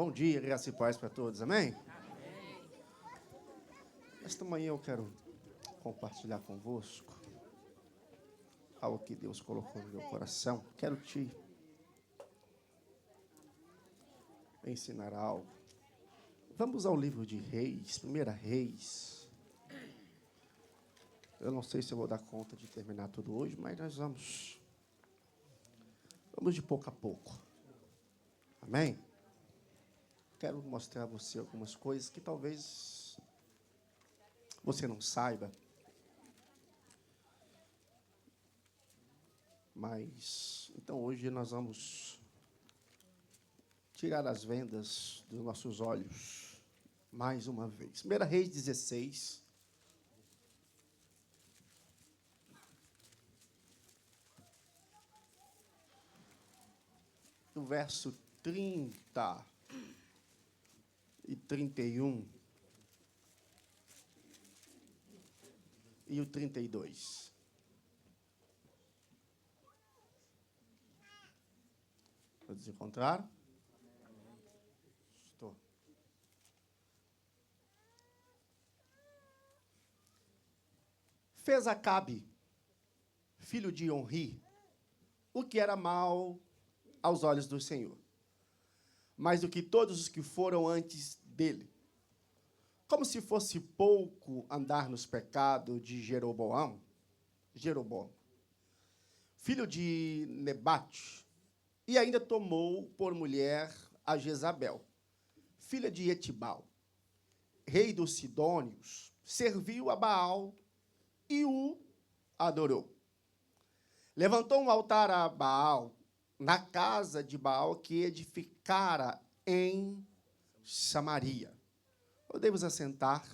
Bom dia, graça e paz para todos, amém? Esta manhã eu quero compartilhar convosco algo que Deus colocou no meu coração. Quero te ensinar algo. Vamos ao livro de Reis, 1 Reis. Eu não sei se eu vou dar conta de terminar tudo hoje, mas nós vamos de pouco a pouco. Amém? Quero mostrar a você algumas coisas que talvez você não saiba. Mas, então hoje nós vamos tirar as vendas dos nossos olhos mais uma vez. 1 Reis 16. O verso 30 e 31 e o 32. Todos encontraram? Estou. Fez Acabe, filho de Onri, o que era mal aos olhos do Senhor, mais do que todos os que foram antes dele. Como se fosse pouco andar nos pecados de Jeroboão, filho de Nebate, e ainda tomou por mulher a Jezabel, filha de Etibal, rei dos Sidônios, serviu a Baal e o adorou. Levantou um altar a Baal na casa de Baal que edificara em Samaria. Podemos assentar.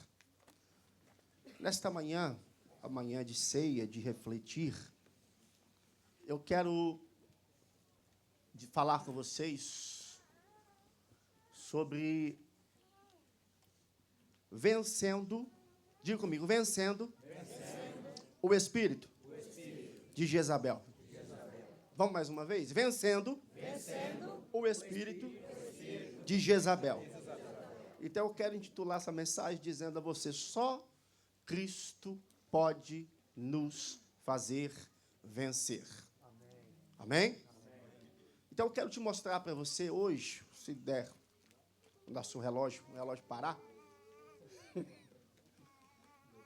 Nesta manhã, a manhã de ceia, de refletir, eu quero falar com vocês sobre vencendo, diga comigo, vencendo o espírito de Jezabel. Vamos mais uma vez? Vencendo o espírito de Jezabel. Então eu quero intitular essa mensagem dizendo a você: só Cristo pode nos fazer vencer. Amém? Então eu quero te mostrar para você hoje, se der o nosso relógio parar,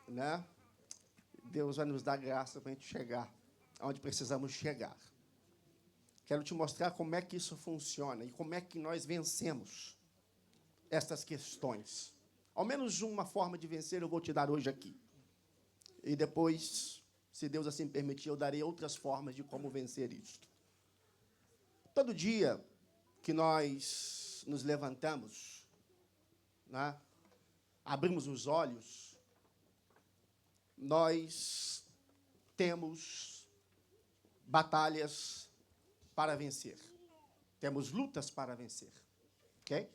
né? Deus vai nos dar graça para a gente chegar onde precisamos chegar. Quero te mostrar como é que isso funciona e como é que nós vencemos estas questões. Ao menos uma forma de vencer eu vou te dar hoje aqui. E depois, se Deus assim permitir, eu darei outras formas de como vencer isto. Todo dia que nós nos levantamos, né, abrimos os olhos, nós temos batalhas para vencer. Temos lutas para vencer. Ok?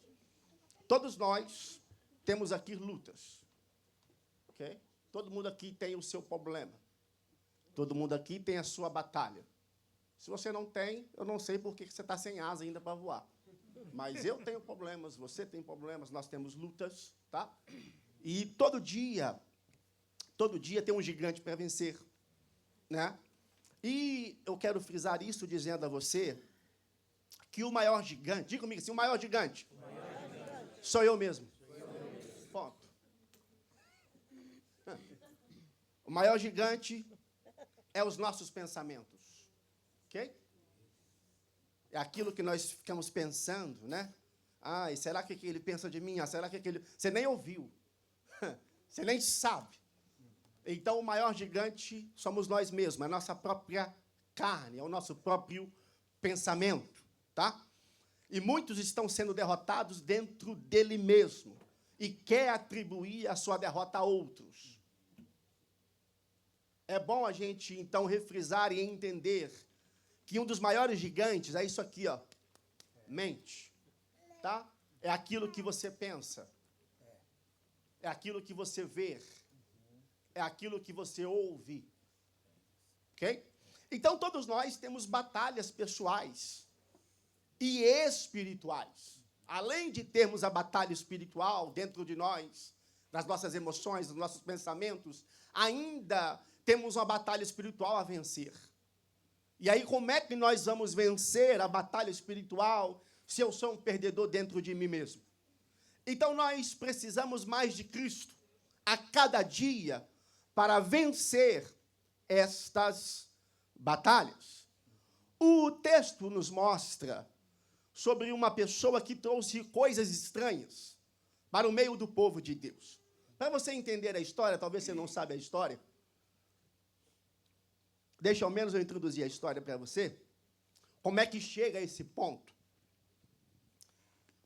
Todos nós temos aqui lutas. Ok? Todo mundo aqui tem o seu problema. Todo mundo aqui tem a sua batalha. Se você não tem, eu não sei por que você está sem asa ainda para voar. Mas eu tenho problemas, você tem problemas, nós temos lutas, tá? E todo dia tem um gigante para vencer, né? E eu quero frisar isso dizendo a você que o maior gigante, diga comigo assim, o maior gigante sou eu mesmo. Ponto. O maior gigante é os nossos pensamentos. Ok? É aquilo que nós ficamos pensando, né? Ah, e será que ele pensa de mim? Ah, será que ele... Você nem ouviu. Você nem sabe. Então, o maior gigante somos nós mesmos, a nossa própria carne, é o nosso próprio pensamento, tá? E muitos estão sendo derrotados dentro dele mesmo e quer atribuir a sua derrota a outros. É bom a gente, então, refrisar e entender que um dos maiores gigantes é isso aqui, ó, mente, tá? É aquilo que você pensa, é aquilo que você vê, é aquilo que você ouve, ok? Então, todos nós temos batalhas pessoais e espirituais. além de termos a batalha espiritual dentro de nós, das nossas emoções, dos nossos pensamentos, ainda temos uma batalha espiritual a vencer. E aí, como é que nós vamos vencer a batalha espiritual se eu sou um perdedor dentro de mim mesmo? Então, nós precisamos mais de Cristo a cada dia para vencer estas batalhas. O texto nos mostra sobre uma pessoa que trouxe coisas estranhas para o meio do povo de Deus. Para você entender a história, talvez você não saiba a história, deixa ao menos eu introduzir a história para você, como é que chega a esse ponto.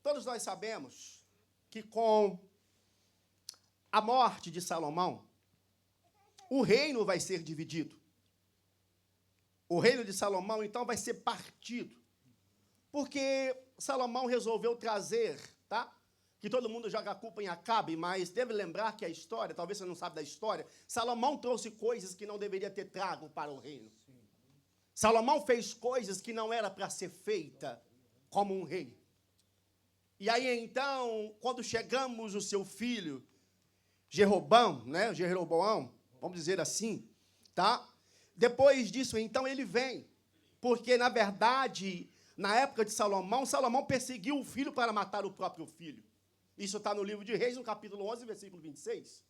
Todos nós sabemos que com a morte de Salomão, o reino vai ser dividido. O reino de Salomão, então, vai ser partido. Porque Salomão resolveu trazer, tá? Que todo mundo joga a culpa em Acabe, mas deve lembrar que a história, talvez você não sabe da história, Salomão trouxe coisas que não deveria ter trago para o reino. Salomão fez coisas que não era para ser feita como um rei. E aí, então, quando chegamos o seu filho, Jeroboão, né? Jeroboão, vamos dizer assim, tá? Depois disso, então, ele vem. Porque, na verdade, na época de Salomão, Salomão perseguiu o filho para matar o próprio filho. Isso está no livro de Reis, no capítulo 11, versículo 26,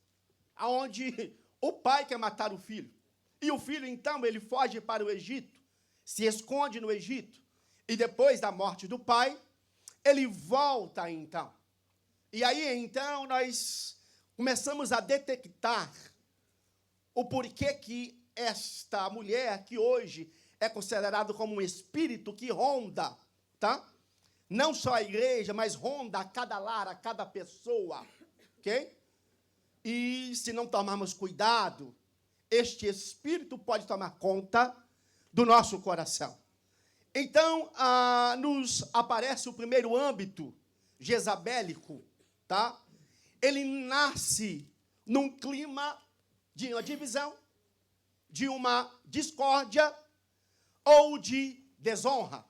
onde o pai quer matar o filho. E o filho, então, ele foge para o Egito, se esconde no Egito. E depois da morte do pai, ele volta, então. E aí, então, nós começamos a detectar o porquê que esta mulher, que hoje é considerado como um espírito que ronda, tá? Não só a igreja, mas ronda a cada lar, a cada pessoa, ok? E se não tomarmos cuidado, este espírito pode tomar conta do nosso coração. Então, nos aparece o primeiro âmbito jezabélico, tá? Ele nasce num clima de uma divisão, de uma discórdia ou de desonra.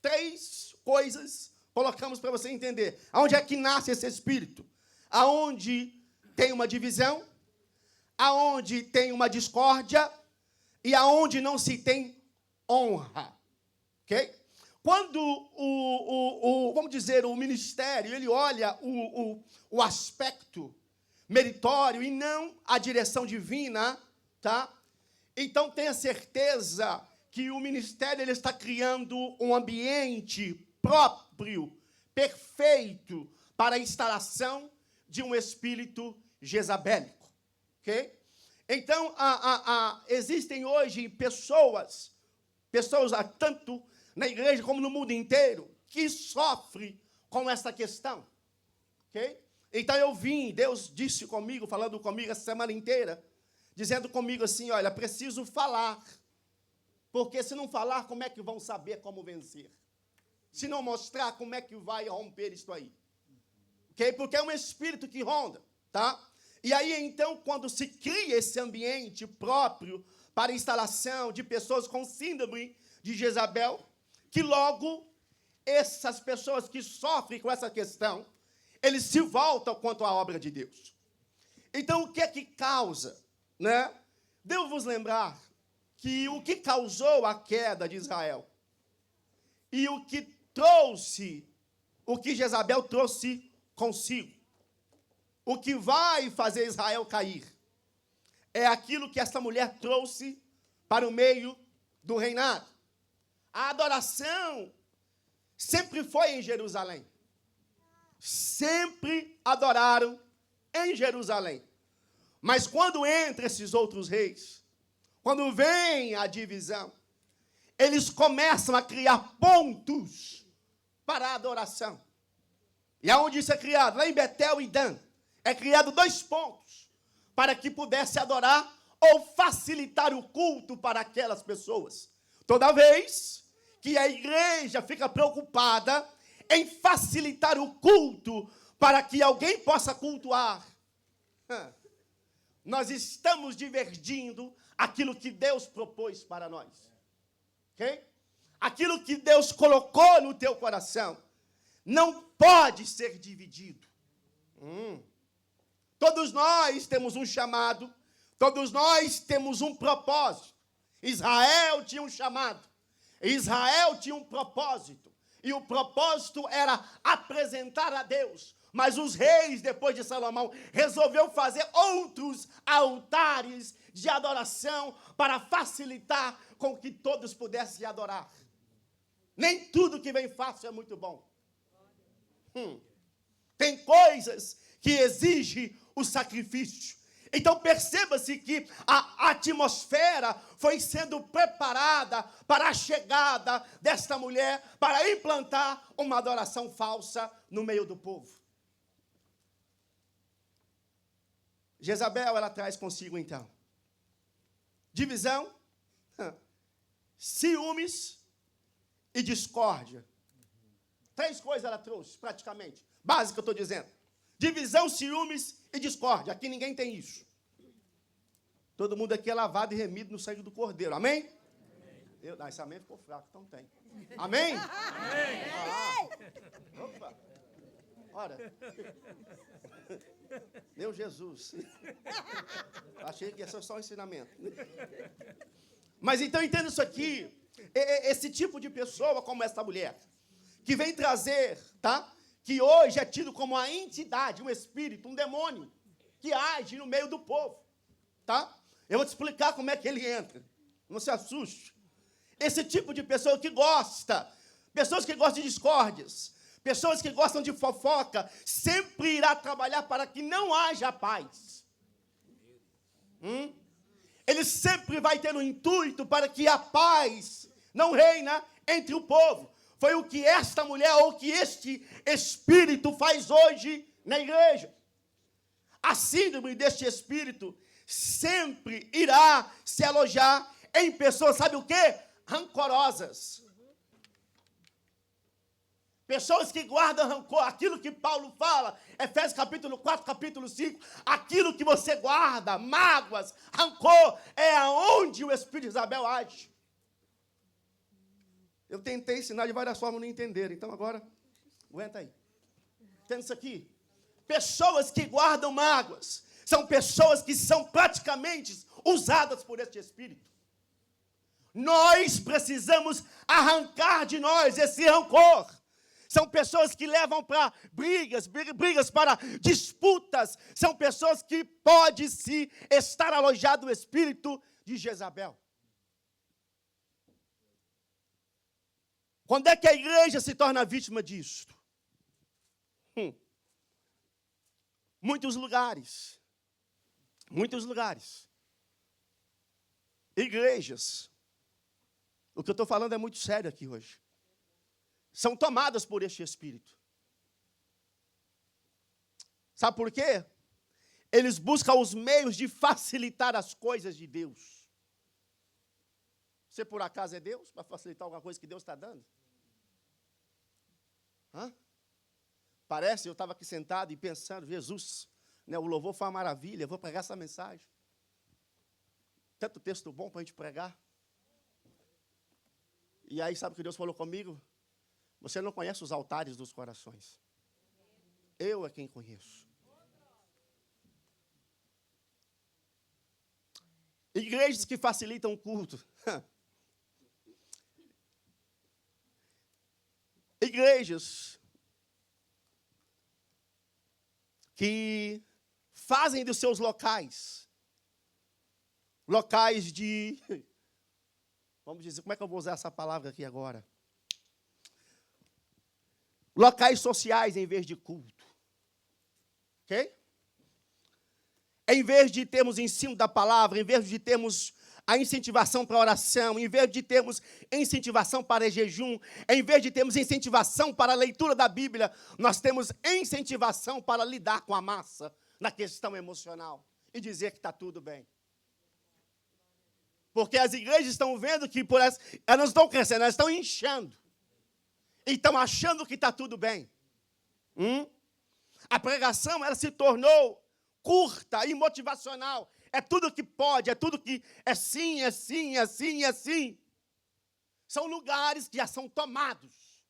3 coisas colocamos para você entender. Aonde é que nasce esse espírito? Aonde tem uma divisão, aonde tem uma discórdia e aonde não se tem honra. Ok? Quando vamos dizer, o ministério, ele olha o aspecto meritório e não a direção divina, tá? Então, tenha certeza que o ministério ele está criando um ambiente próprio, perfeito, para a instalação de um espírito jezabélico. Ok? Então, existem hoje pessoas tanto na igreja como no mundo inteiro, que sofrem com essa questão. Ok? Então, Deus disse comigo, falando comigo essa semana inteira, dizendo comigo assim, olha, preciso falar, porque se não falar, como é que vão saber como vencer? Se não mostrar, como é que vai romper isso aí? Okay? Porque é um espírito que ronda, tá? E aí, então, quando se cria esse ambiente próprio para a instalação de pessoas com síndrome de Jezabel, que logo essas pessoas que sofrem com essa questão, eles se voltam quanto à obra de Deus. Então, o que é que causa? Né? Devo vos lembrar que o que causou a queda de Israel e o que Jezabel trouxe consigo, o que vai fazer Israel cair, é aquilo que essa mulher trouxe para o meio do reinado. A adoração sempre foi em Jerusalém. Sempre adoraram em Jerusalém. Mas quando entra esses outros reis, quando vem a divisão, eles começam a criar pontos para a adoração. E aonde isso é criado? Lá em Betel e Dan. É criado 2 pontos para que pudesse adorar ou facilitar o culto para aquelas pessoas. Toda vez que a igreja fica preocupada em facilitar o culto para que alguém possa cultuar, nós estamos divergindo aquilo que Deus propôs para nós. Ok? Aquilo que Deus colocou no teu coração não pode ser dividido. Todos nós temos um chamado, todos nós temos um propósito. Israel tinha um chamado, Israel tinha um propósito, e o propósito era apresentar a Deus. Mas os reis, depois de Salomão, resolveu fazer outros altares de adoração para facilitar com que todos pudessem adorar. Nem tudo que vem fácil é muito bom. Tem coisas que exigem o sacrifício. Então perceba-se que a atmosfera foi sendo preparada para a chegada desta mulher, para implantar uma adoração falsa no meio do povo. Jezabel, ela traz consigo, então, divisão, ciúmes e discórdia. 3 coisas ela trouxe, praticamente. Básico, eu estou dizendo. Divisão, ciúmes e discórdia. Aqui ninguém tem isso. Todo mundo aqui é lavado e remido no sangue do Cordeiro. Amém? Esse amém ficou fraco, então tem. Amém? Amém. Opa. Ora. Meu Jesus. Achei que ia ser só um ensinamento. Mas então entenda isso aqui. Esse tipo de pessoa como essa mulher, que vem trazer, tá? Que hoje é tido como uma entidade, um espírito, um demônio, que age no meio do povo, tá? Eu vou te explicar como é que ele entra. Não se assuste. Esse tipo de pessoa que gosta, pessoas que gostam de discórdias, pessoas que gostam de fofoca, sempre irá trabalhar para que não haja paz. Ele sempre vai ter um intuito para que a paz não reina entre o povo. Foi o que esta mulher, ou que este espírito faz hoje na igreja. A síndrome deste espírito sempre irá se alojar em pessoas, sabe o quê? Rancorosas. Pessoas que guardam rancor, aquilo que Paulo fala, Efésios capítulo 4, capítulo 5, aquilo que você guarda, mágoas, rancor, é aonde o espírito de Jezabel age. Eu tentei ensinar de várias formas, não entenderam, então agora, aguenta aí. Entende isso aqui? Pessoas que guardam mágoas, são pessoas que são praticamente usadas por este espírito. Nós precisamos arrancar de nós esse rancor. São pessoas que levam para brigas para disputas. São pessoas que pode se estar alojado o espírito de Jezabel. Quando é que a igreja se torna vítima disto? Muitos lugares. Muitos lugares. Igrejas. O que eu estou falando é muito sério aqui hoje. São tomadas por este espírito. Sabe por quê? Eles buscam os meios de facilitar as coisas de Deus. Você por acaso é Deus? Para facilitar alguma coisa que Deus está dando? Parece, eu estava aqui sentado e pensando, Jesus, né, o louvor foi uma maravilha, eu vou pregar essa mensagem. Tanto texto bom para a gente pregar. E aí, sabe o que Deus falou comigo? Você não conhece os altares dos corações. Eu é quem conheço. Igrejas que facilitam o culto. Igrejas que fazem dos seus locais de... Vamos dizer, como é que eu vou usar essa palavra aqui agora? Locais sociais em vez de culto. Ok? Em vez de termos ensino da palavra, em vez de termos a incentivação para a oração, em vez de termos incentivação para jejum, em vez de termos incentivação para a leitura da Bíblia, nós temos incentivação para lidar com a massa na questão emocional e dizer que está tudo bem. Porque as igrejas estão vendo que elas não estão crescendo, elas estão inchando. E estão achando que está tudo bem. A pregação ela se tornou curta e motivacional. É tudo que pode, é tudo que é sim, é sim, é sim, é sim. São lugares que já são tomados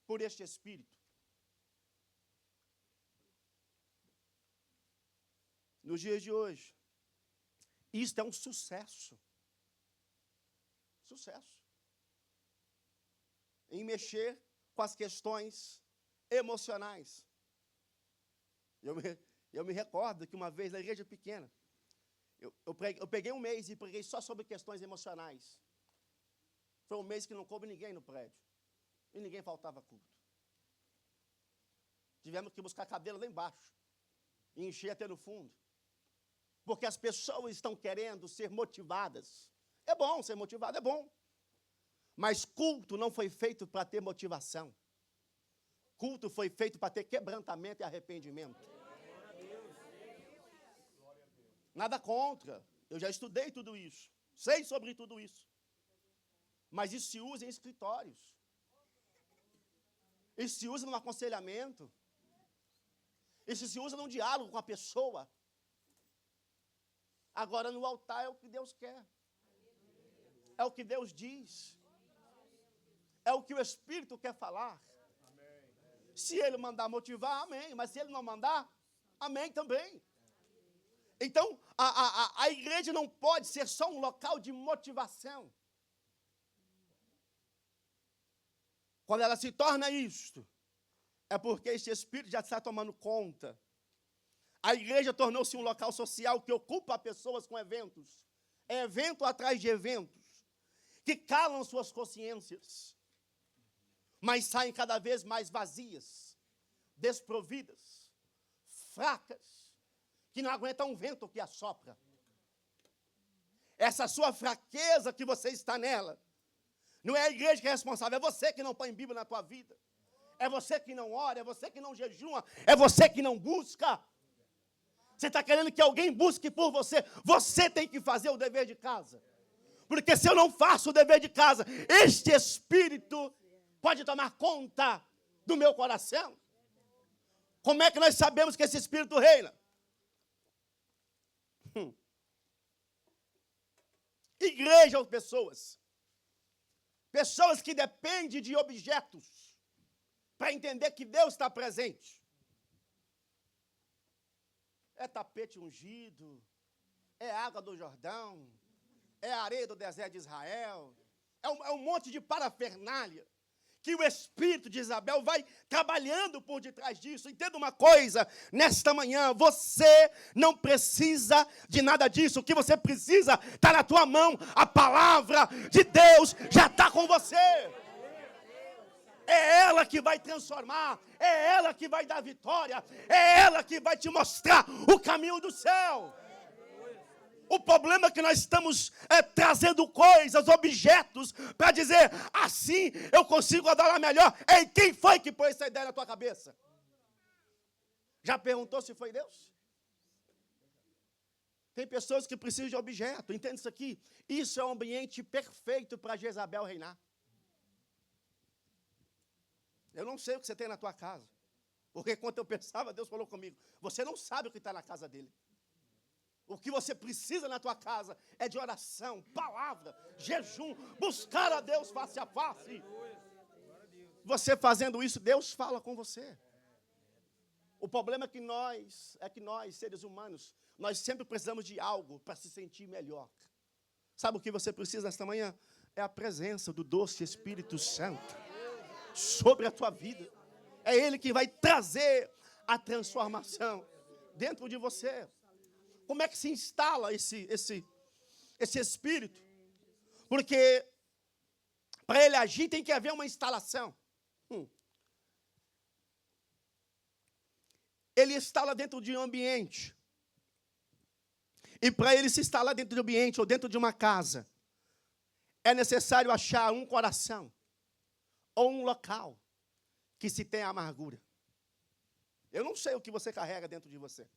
por este espírito. nos dias de hoje. Isto é um sucesso. Sucesso. Em mexer com as questões emocionais. Eu me recordo que uma vez na igreja pequena, eu peguei um mês e preguei só sobre questões emocionais. Foi um mês que não coube ninguém no prédio. E ninguém faltava culto. Tivemos que buscar cadeira lá embaixo. E encher até no fundo. Porque as pessoas estão querendo ser motivadas. É bom ser motivado, é bom. Mas culto não foi feito para ter motivação. Culto foi feito para ter quebrantamento e arrependimento. Nada contra. Eu já estudei tudo isso. Sei sobre tudo isso. Mas isso se usa em escritórios. Isso se usa no aconselhamento. Isso se usa num diálogo com a pessoa. Agora, no altar é o que Deus quer. É o que Deus diz. É o que o Espírito quer falar. Se Ele mandar motivar, amém. Mas se Ele não mandar, amém também. Então, a igreja não pode ser só um local de motivação. Quando ela se torna isto, é porque esse Espírito já está tomando conta. A igreja tornou-se um local social que ocupa pessoas com eventos. É evento atrás de eventos, que calam suas consciências, mas saem cada vez mais vazias, desprovidas, fracas, que não aguentam um vento que assopra. Essa sua fraqueza que você está nela, não é a igreja que é responsável, é você que não põe Bíblia na tua vida. É você que não ora, é você que não jejua, é você que não busca. Você está querendo que alguém busque por você. Você tem que fazer o dever de casa. Porque se eu não faço o dever de casa, este Espírito pode tomar conta do meu coração. Como é que nós sabemos que esse Espírito reina? Igreja ou pessoas. Pessoas que dependem de objetos para entender que Deus está presente. É tapete ungido, é água do Jordão, é areia do deserto de Israel, é um monte de parafernália que o Espírito de Isabel vai trabalhando por detrás disso. Entenda uma coisa, nesta manhã, você não precisa de nada disso. O que você precisa está na tua mão. A palavra de Deus já está com você. É ela que vai transformar, é ela que vai dar vitória, é ela que vai te mostrar o caminho do céu. O problema é que nós estamos trazendo coisas, objetos, para dizer, assim eu consigo adorar melhor. Ei, quem foi que pôs essa ideia na tua cabeça? Já perguntou se foi Deus? Tem pessoas que precisam de objeto, entende isso aqui? Isso é um ambiente perfeito para Jezabel reinar. Eu não sei o que você tem na tua casa. Porque quando eu pensava, Deus falou comigo, você não sabe o que está na casa dele. O que você precisa na tua casa é de oração, palavra, jejum, buscar a Deus face a face. Você fazendo isso, Deus fala com você. O problema é que nós, seres humanos, nós sempre precisamos de algo para se sentir melhor. Sabe o que você precisa nesta manhã? É a presença do doce Espírito Santo sobre a tua vida. É Ele que vai trazer a transformação dentro de você. Como é que se instala esse Espírito? Porque para ele agir tem que haver uma instalação. Ele instala dentro de um ambiente. E para ele se instalar dentro de um ambiente ou dentro de uma casa, é necessário achar um coração ou um local que se tenha amargura. Eu não sei o que você carrega dentro de você.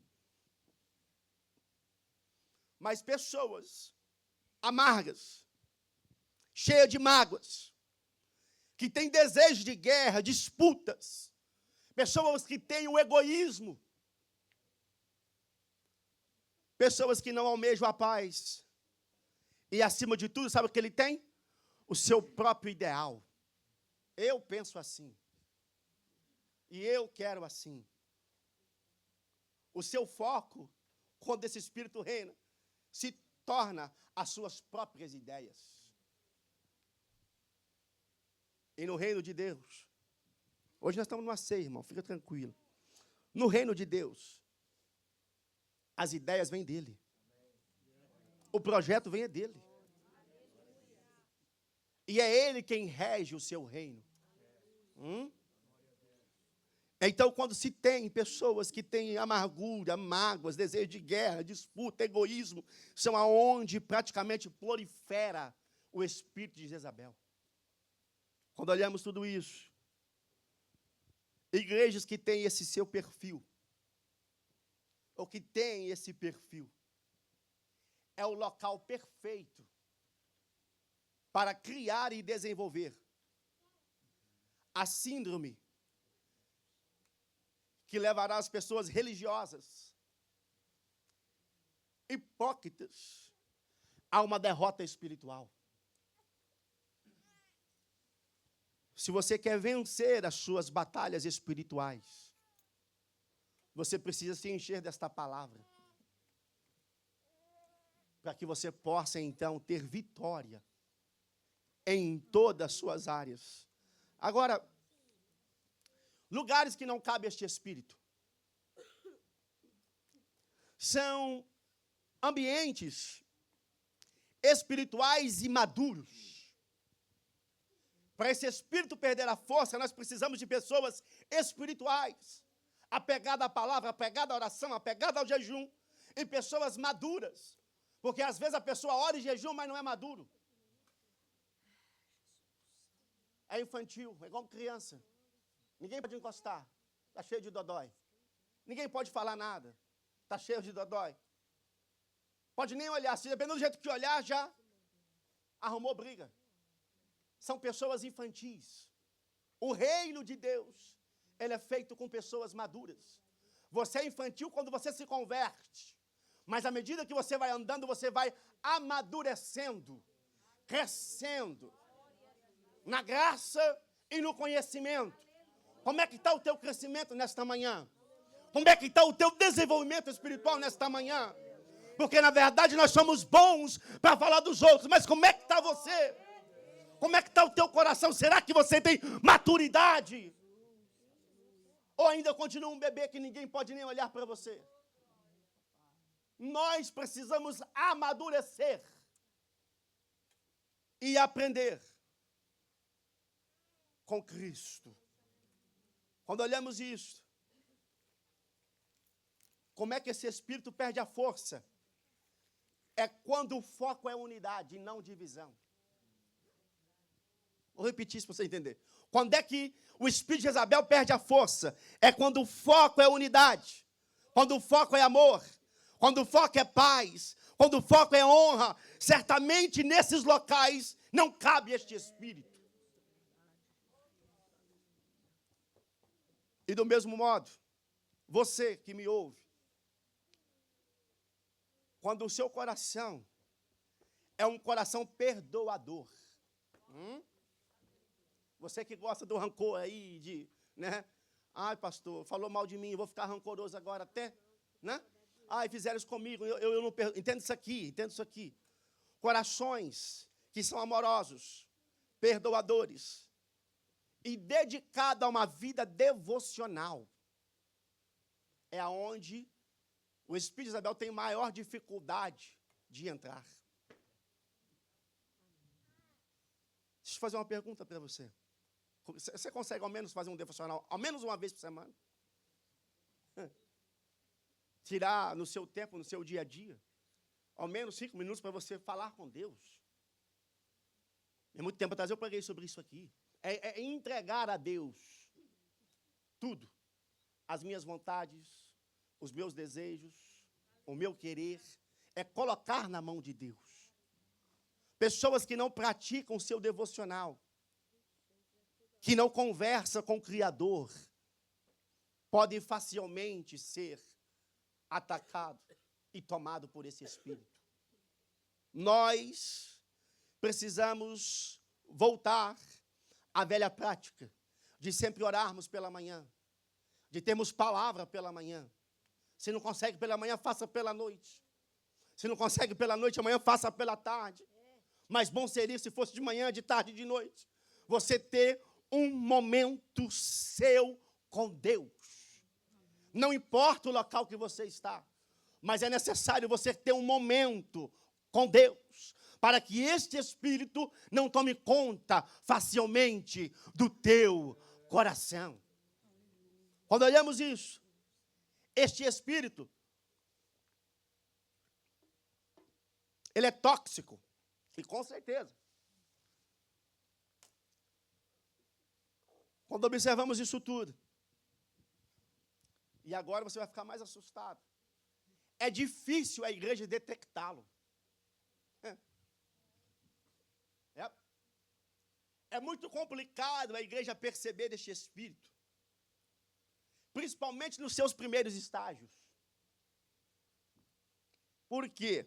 Mas pessoas amargas, cheias de mágoas, que têm desejo de guerra, disputas, pessoas que têm o egoísmo, pessoas que não almejam a paz, e acima de tudo, sabe o que ele tem? O seu próprio ideal. Eu penso assim, e eu quero assim. O seu foco, quando esse espírito reina, se torna as suas próprias ideias. E no reino de Deus, hoje nós estamos numa ceia, irmão, fica tranquilo. No reino de Deus, as ideias vêm dele. O projeto vem dele. E é ele quem rege o seu reino. Então, quando se tem pessoas que têm amargura, mágoas, desejo de guerra, disputa, egoísmo, são aonde praticamente prolifera o espírito de Jezabel. Quando olhamos tudo isso, igrejas que têm esse seu perfil, ou que têm esse perfil, é o local perfeito para criar e desenvolver a síndrome que levará as pessoas religiosas, hipócritas, a uma derrota espiritual. Se você quer vencer as suas batalhas espirituais, você precisa se encher desta palavra, para que você possa, então, ter vitória em todas as suas áreas. Agora, lugares que não cabe este espírito são ambientes espirituais imaduros. Para esse espírito perder a força, nós precisamos de pessoas espirituais, apegadas à palavra, apegadas à oração, apegadas ao jejum, e pessoas maduras. Porque às vezes a pessoa ora e jejum, mas não é maduro. É infantil, é igual criança. Ninguém pode encostar, está cheio de dodói. Ninguém pode falar nada, está cheio de dodói. Pode nem olhar, se dependendo do jeito que olhar, já arrumou briga. São pessoas infantis. O reino de Deus, ele é feito com pessoas maduras. Você é infantil quando você se converte, mas à medida que você vai andando, você vai amadurecendo, crescendo na graça e no conhecimento. Como é que está o teu crescimento nesta manhã? Como é que está o teu desenvolvimento espiritual nesta manhã? Porque, na verdade, nós somos bons para falar dos outros, mas como é que está você? Como é que está o teu coração? Será que você tem maturidade? Ou ainda continua um bebê que ninguém pode nem olhar para você? Nós precisamos amadurecer e aprender com Cristo. Quando olhamos isso, como é que esse espírito perde a força? É quando o foco é unidade e não divisão. Vou repetir isso para você entender. Quando é que o espírito de Jezabel perde a força? É quando o foco é unidade, quando o foco é amor, quando o foco é paz, quando o foco é honra. Certamente nesses locais não cabe este espírito. E do mesmo modo, você que me ouve, quando o seu coração é um coração perdoador, você que gosta do rancor aí, né? Ai, pastor, falou mal de mim, eu vou ficar rancoroso agora até, né? Ai, fizeram isso comigo, eu não perdoo. Entenda isso aqui. Corações que são amorosos, perdoadores e dedicados a uma vida devocional, é aonde o espírito de Jezabel tem maior dificuldade de entrar. Deixa eu fazer uma pergunta para você. Você consegue ao menos fazer um devocional, ao menos uma vez por semana? Tirar no seu tempo, no seu dia a dia, ao menos 5 minutos para você falar com Deus. Há muito tempo atrás eu preguei sobre isso aqui. É entregar a Deus tudo. As minhas vontades, os meus desejos, o meu querer. É colocar na mão de Deus. Pessoas que não praticam o seu devocional, que não conversam com o Criador, podem facilmente ser atacado e tomado por esse espírito. Nós precisamos voltar à velha prática de sempre orarmos pela manhã, de termos palavra pela manhã, Se não consegue pela manhã, faça pela noite. Se não consegue pela noite, amanhã faça pela tarde. Mas bom seria se fosse de manhã, de tarde, de noite. Você ter um momento seu com Deus. Não importa o local que você está, mas é necessário você ter um momento com Deus, para que este Espírito não tome conta facilmente do teu coração. Quando olhamos isso, este Espírito, ele é tóxico, e com certeza. Quando observamos isso tudo, e agora você vai ficar mais assustado, é difícil a igreja detectá-lo. É muito complicado a igreja perceber este espírito, principalmente nos seus primeiros estágios. Por quê?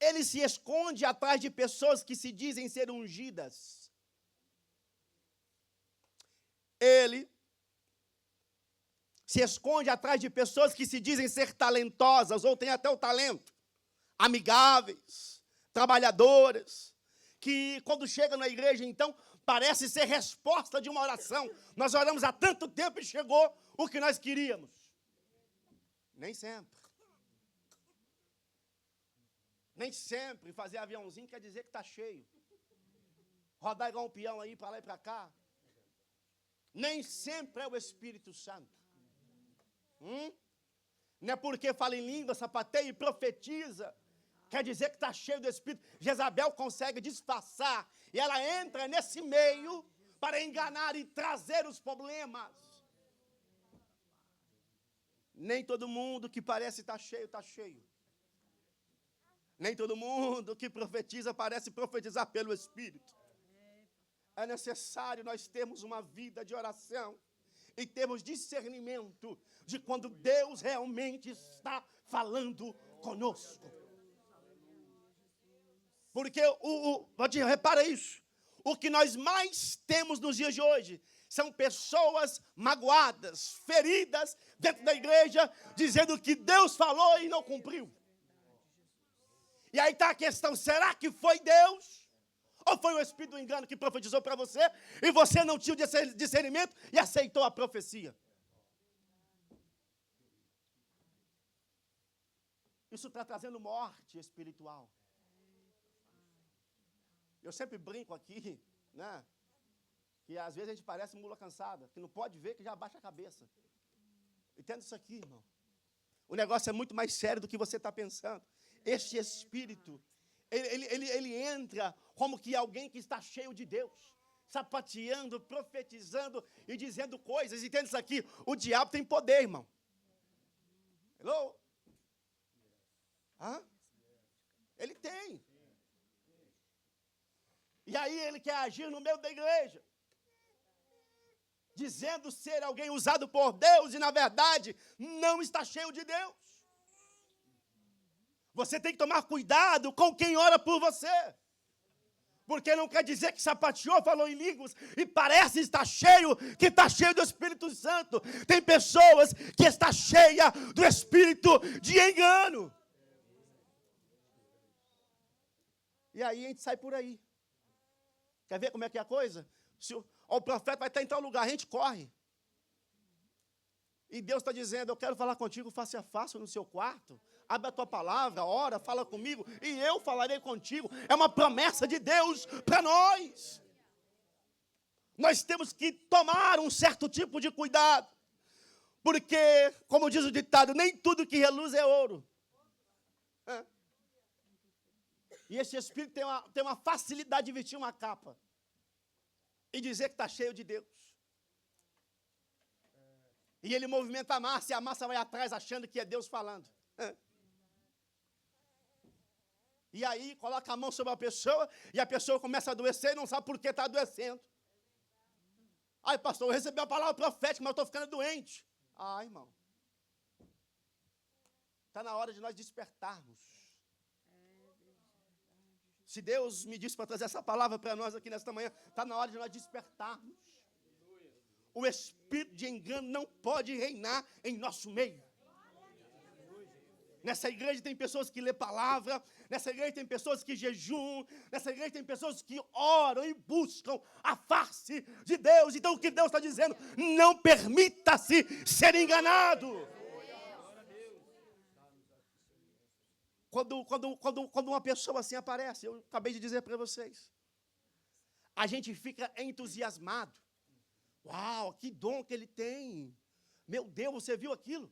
Ele se esconde atrás de pessoas que se dizem ser ungidas. Ele se esconde atrás de pessoas que se dizem ser talentosas, ou têm até o talento, amigáveis, trabalhadoras, que quando chegam na igreja, então, parece ser resposta de uma oração. Nós oramos há tanto tempo e chegou o que nós queríamos. Nem sempre. Nem sempre fazer aviãozinho quer dizer que está cheio. Rodar igual um peão aí, para lá e para cá. Nem sempre é o Espírito Santo. Não é porque fala em língua, sapateia e profetiza, quer dizer que está cheio do Espírito. Jezabel consegue disfarçar, e ela entra nesse meio para enganar e trazer os problemas. Nem todo mundo que parece estar cheio, está cheio. Nem todo mundo que profetiza parece profetizar pelo Espírito. É necessário nós termos uma vida de oração e termos discernimento de quando Deus realmente está falando conosco. Porque, repara isso, o que nós mais temos nos dias de hoje são pessoas magoadas, feridas dentro da igreja, dizendo que Deus falou e não cumpriu. E aí está a questão, será que foi Deus? Ou foi o Espírito do engano que profetizou para você, e você não tinha o discernimento e aceitou a profecia? Isso está trazendo morte espiritual. Eu sempre brinco aqui, né? Que às vezes a gente parece mula cansada, que não pode ver, que já abaixa a cabeça. Entenda isso aqui, irmão. O negócio é muito mais sério do que você está pensando. Este Espírito, ele entra como que alguém que está cheio de Deus, sapateando, profetizando e dizendo coisas. Entenda isso aqui, o diabo tem poder, irmão. Hello? Ele tem. E aí ele quer agir no meio da igreja, dizendo ser alguém usado por Deus, e na verdade não está cheio de Deus. Você tem que tomar cuidado com quem ora por você, porque não quer dizer que sapateou, falou em línguas e parece estar cheio, que está cheio do Espírito Santo. Tem pessoas que estão cheias do espírito de engano. E aí a gente sai por aí. Quer ver como é que é a coisa? O profeta vai estar em tal lugar, a gente corre. E Deus está dizendo, eu quero falar contigo face a face no seu quarto. Abre a tua palavra, ora, fala comigo, e eu falarei contigo. É uma promessa de Deus para nós. Nós temos que tomar um certo tipo de cuidado. Porque, como diz o ditado, nem tudo que reluz é ouro. E esse Espírito tem uma facilidade de vestir uma capa e dizer que está cheio de Deus. E ele movimenta a massa, e a massa vai atrás achando que é Deus falando. E aí coloca a mão sobre a pessoa, e a pessoa começa a adoecer e não sabe por que está adoecendo. Ai, pastor, eu recebi a palavra profética, mas eu estou ficando doente. Irmão. Está na hora de nós despertarmos. Se Deus me disse para trazer essa palavra para nós aqui nesta manhã, está na hora de nós despertarmos. O espírito de engano não pode reinar em nosso meio. Nessa igreja tem pessoas que lê palavra, nessa igreja tem pessoas que jejuam, nessa igreja tem pessoas que oram e buscam a face de Deus. Então o que Deus está dizendo? Não permita-se ser enganado. Quando uma pessoa assim aparece, eu acabei de dizer para vocês, a gente fica entusiasmado. Uau, que dom que ele tem. Meu Deus, você viu aquilo?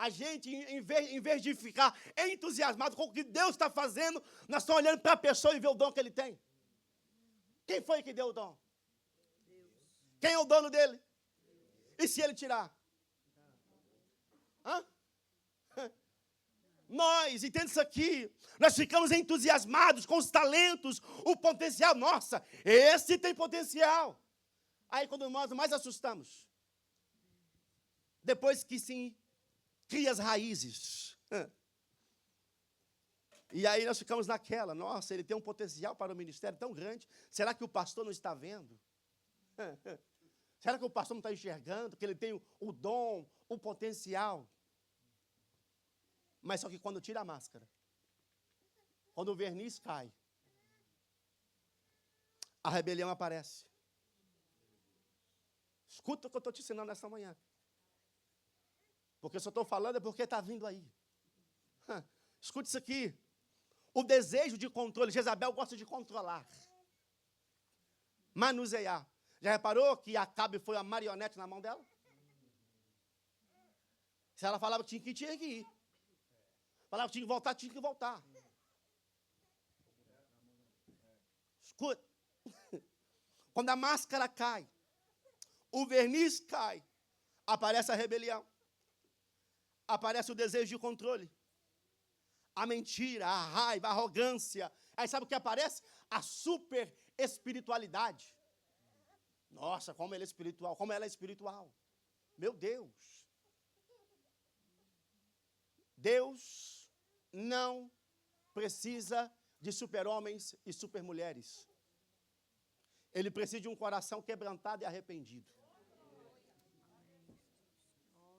A gente, em vez de ficar entusiasmado com o que Deus está fazendo, nós estamos olhando para a pessoa e ver o dom que ele tem. Quem foi que deu o dom? Deus. Quem é o dono dele? E se ele tirar? Hã? Nós, entende isso aqui? Nós ficamos entusiasmados com os talentos, o potencial. Nossa, esse tem potencial. Aí quando nós mais assustamos, depois que sim, cria as raízes. E aí nós ficamos naquela, nossa, ele tem um potencial para o ministério tão grande. Será que o pastor não está vendo? Será que o pastor não está enxergando que ele tem o dom, o potencial? Mas só que quando tira a máscara, quando o verniz cai, a rebelião aparece. Escuta o que eu estou te ensinando nessa manhã. Porque se eu estou falando é porque está vindo aí. Escute isso aqui. O desejo de controle. Jezabel gosta de controlar. Manusear. Já reparou que Acabe foi a marionete na mão dela? Se ela falava que tinha que ir. Falava que tinha que voltar. Escuta. Quando a máscara cai, o verniz cai, aparece a rebelião. Aparece o desejo de controle, a mentira, a raiva, a arrogância. Aí sabe o que aparece? A super espiritualidade. Nossa, como ele é espiritual, como ela é espiritual. Meu Deus. Deus não precisa de super-homens e super-mulheres. Ele precisa de um coração quebrantado e arrependido.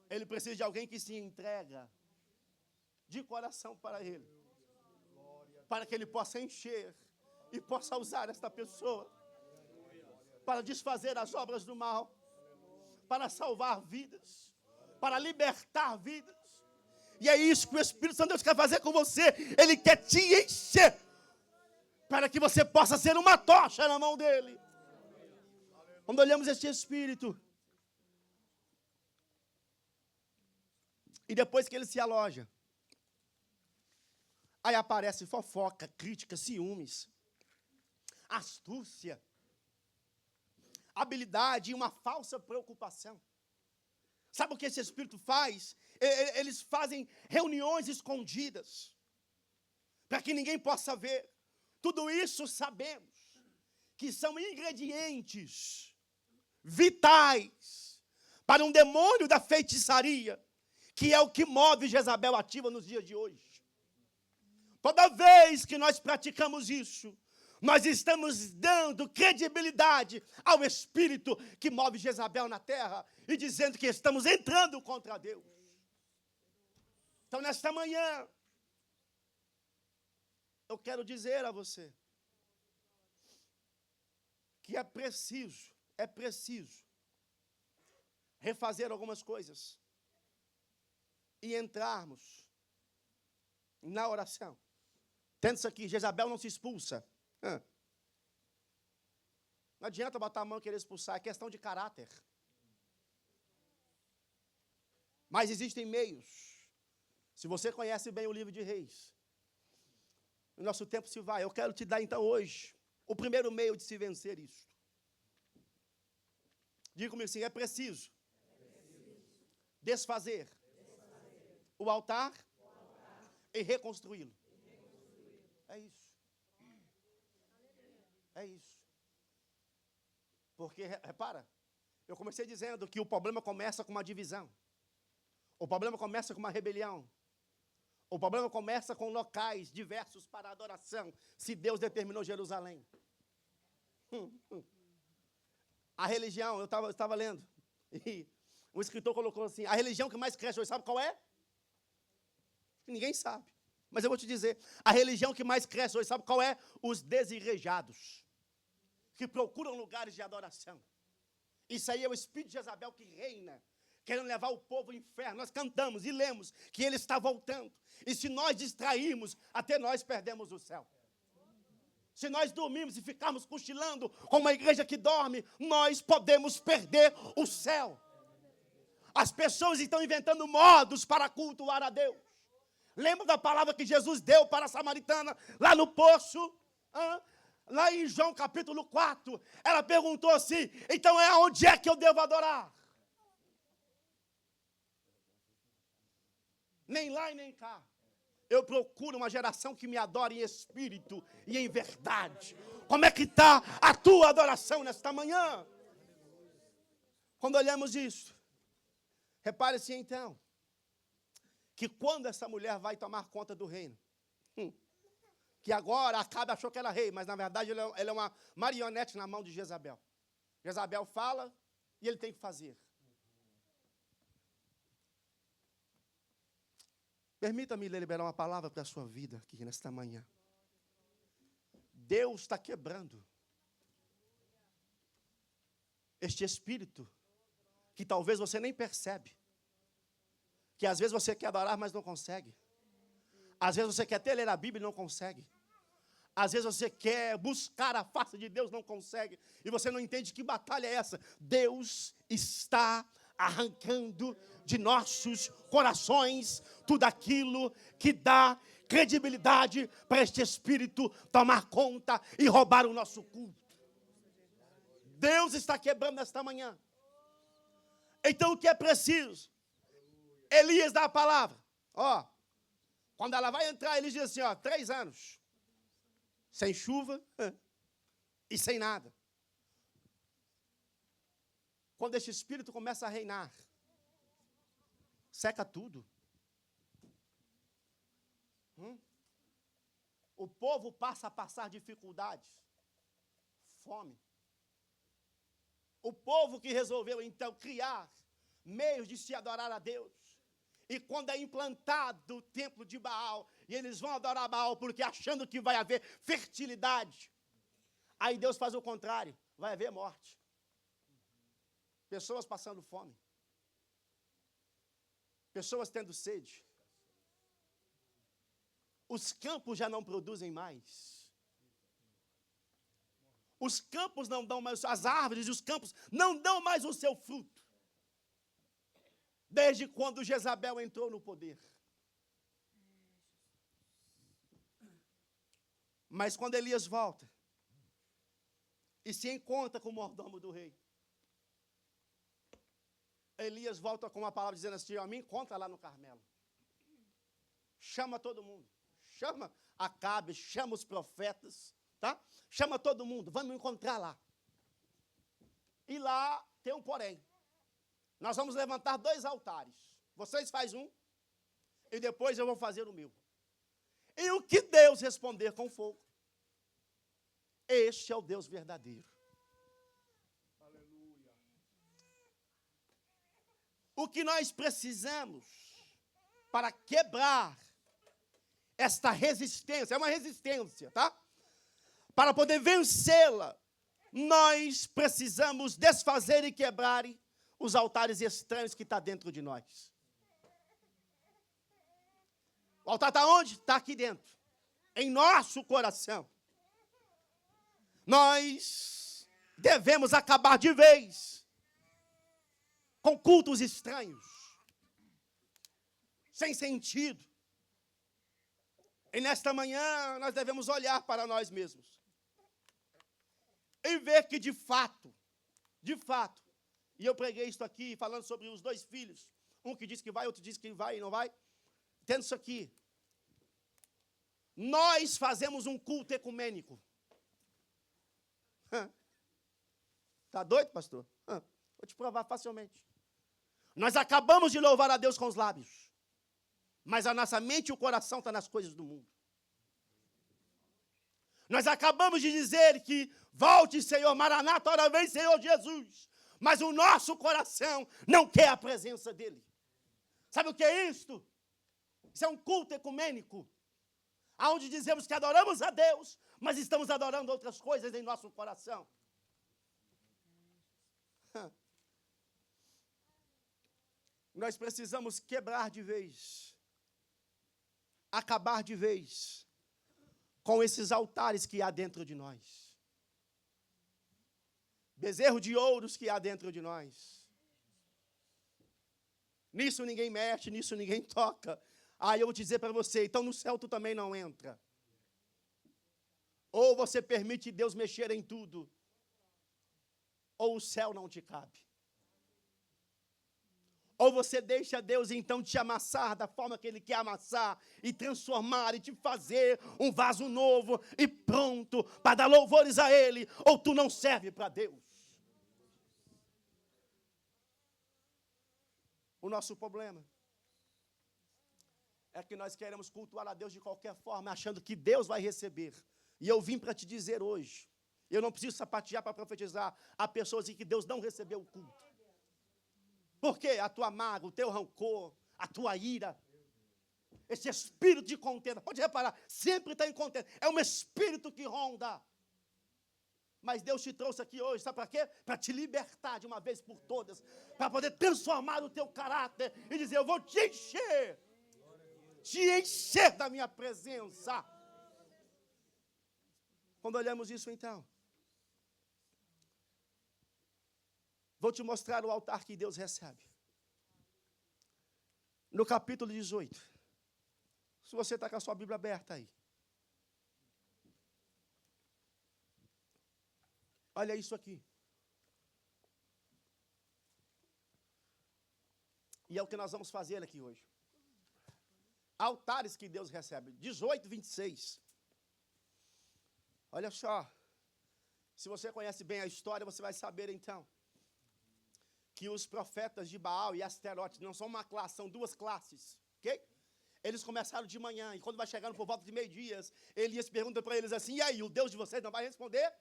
Ele precisa de alguém que se entrega de coração para ele. Para que ele possa encher e possa usar esta pessoa para desfazer as obras do mal, para salvar vidas, para libertar vidas. E é isso que o Espírito Santo de Deus quer fazer com você. Ele quer te encher para que você possa ser uma tocha na mão dele. Quando olhamos este Espírito, e depois que ele se aloja, aí aparece fofoca, crítica, ciúmes, astúcia, habilidade e uma falsa preocupação. Sabe o que esse Espírito faz? Eles fazem reuniões escondidas, para que ninguém possa ver. Tudo isso sabemos que são ingredientes vitais para um demônio da feitiçaria, que é o que move Jezabel ativa nos dias de hoje. Toda vez que nós praticamos isso, nós estamos dando credibilidade ao espírito que move Jezabel na terra e dizendo que estamos entrando contra Deus. Então, nesta manhã, eu quero dizer a você que é preciso refazer algumas coisas e entrarmos na oração. Tendo isso aqui, Jezabel não se expulsa. Não adianta botar a mão e querer expulsar, é questão de caráter. Mas existem meios. Se você conhece bem o livro de Reis, o nosso tempo se vai. Eu quero te dar então hoje o primeiro meio de se vencer isso. Diga comigo assim, é preciso desfazer o altar e reconstruí-lo. É isso. É isso. Porque, repara, eu comecei dizendo que o problema começa com uma divisão. O problema começa com uma rebelião. O problema começa com locais diversos para adoração, se Deus determinou Jerusalém. A religião, eu estava lendo, e o escritor colocou assim, a religião que mais cresce hoje, sabe qual é? Ninguém sabe. Mas eu vou te dizer, a religião que mais cresce hoje, sabe qual é? Os desigrejados, que procuram lugares de adoração. Isso aí é o espírito de Jezabel que reina, querendo levar o povo ao inferno. Nós cantamos e lemos que ele está voltando. E se nós distrairmos, até nós perdemos o céu. Se nós dormirmos e ficarmos cochilando com uma igreja que dorme, nós podemos perder o céu. As pessoas estão inventando modos para cultuar a Deus. Lembra da palavra que Jesus deu para a samaritana lá no poço? Lá em João capítulo 4, ela perguntou assim, então onde é que eu devo adorar? Nem lá e nem cá. Eu procuro uma geração que me adore em espírito e em verdade. Como é que está a tua adoração nesta manhã? Quando olhamos isso, repare-se então, que quando essa mulher vai tomar conta do reino, que agora Acabe achou que era rei, mas na verdade ele é uma marionete na mão de Jezabel. Jezabel fala e ele tem que fazer. Permita-me liberar uma palavra para a sua vida aqui nesta manhã. Deus está quebrando este espírito que talvez você nem percebe. Que às vezes você quer adorar, mas não consegue. Às vezes você quer até ler a Bíblia e não consegue. Às vezes você quer buscar a face de Deus, não consegue. E você não entende que batalha é essa. Deus está arrancando de nossos corações tudo aquilo que dá credibilidade para este espírito tomar conta e roubar o nosso culto. Deus está quebrando esta manhã. Então o que é preciso? Elias dá a palavra. Quando ela vai entrar, ele diz assim, 3 anos. Sem chuva e sem nada. Quando esse espírito começa a reinar, seca tudo. O povo passa a passar dificuldades, fome. O povo que resolveu, então, criar meios de se adorar a Deus. E quando é implantado o templo de Baal, e eles vão adorar Baal, porque achando que vai haver fertilidade, aí Deus faz o contrário, vai haver morte. Pessoas passando fome. Pessoas tendo sede. Os campos já não produzem mais. Os campos não dão mais, as árvores e os campos não dão mais o seu fruto. Desde quando Jezabel entrou no poder. Mas quando Elias volta e se encontra com o mordomo do rei, Elias volta com uma palavra dizendo assim, me encontra lá no Carmelo. Chama todo mundo. Chama Acabe, chama os profetas, tá? Chama todo mundo, vamos encontrar lá. E lá tem um porém. Nós vamos levantar 2 altares. Vocês fazem um, e depois eu vou fazer o meu. E o que Deus responder com fogo, este é o Deus verdadeiro. Aleluia. O que nós precisamos para quebrar esta resistência, é uma resistência, tá? Para poder vencê-la, nós precisamos desfazer e quebrar os altares estranhos que estão dentro de nós. O altar está onde? Está aqui dentro. Em nosso coração. Nós devemos acabar de vez com cultos estranhos, sem sentido. E nesta manhã nós devemos olhar para nós mesmos e ver que de fato, e eu preguei isso aqui falando sobre os 2 filhos, um que diz que vai, outro diz que vai e não vai, tendo isso aqui, nós fazemos um culto ecumênico. Está doido, pastor? Vou te provar facilmente. Nós acabamos de louvar a Deus com os lábios, mas a nossa mente e o coração estão nas coisas do mundo. Nós acabamos de dizer que volte, Senhor, Maranata, ora vem, Senhor Jesus. Mas o nosso coração não quer a presença dele. Sabe o que é isto? Isso é um culto ecumênico, onde dizemos que adoramos a Deus, mas estamos adorando outras coisas em nosso coração. Nós precisamos quebrar de vez, acabar de vez com esses altares que há dentro de nós. Bezerro de ouros que há dentro de nós. Nisso ninguém mexe, nisso ninguém toca. Aí eu vou dizer para você, então no céu tu também não entra. Ou você permite Deus mexer em tudo, ou o céu não te cabe. Ou você deixa Deus então te amassar da forma que Ele quer amassar, e transformar, e te fazer um vaso novo, e pronto, para dar louvores a Ele, ou tu não serve para Deus. O nosso problema é que nós queremos cultuar a Deus de qualquer forma, achando que Deus vai receber. E eu vim para te dizer hoje, eu não preciso sapatear para profetizar, há pessoas em que Deus não recebeu o culto. Por quê? A tua mágoa, o teu rancor, a tua ira, esse espírito de contenda, pode reparar, sempre está em contenda, é um espírito que ronda. Mas Deus te trouxe aqui hoje, sabe para quê? Para te libertar de uma vez por todas, para poder transformar o teu caráter e dizer, eu vou te encher da minha presença. Quando olhamos isso então, vou te mostrar o altar que Deus recebe. No capítulo 18, se você está com a sua Bíblia aberta aí. Olha isso aqui. E é o que nós vamos fazer aqui hoje. Altares que Deus recebe. 18, 26. Olha só. Se você conhece bem a história, você vai saber então que os profetas de Baal e Asterote não são uma classe, são duas classes. Ok? Eles começaram de manhã, e quando vai chegando por volta de meio-dia, Elias pergunta para eles assim, e aí, o Deus de vocês não vai responder?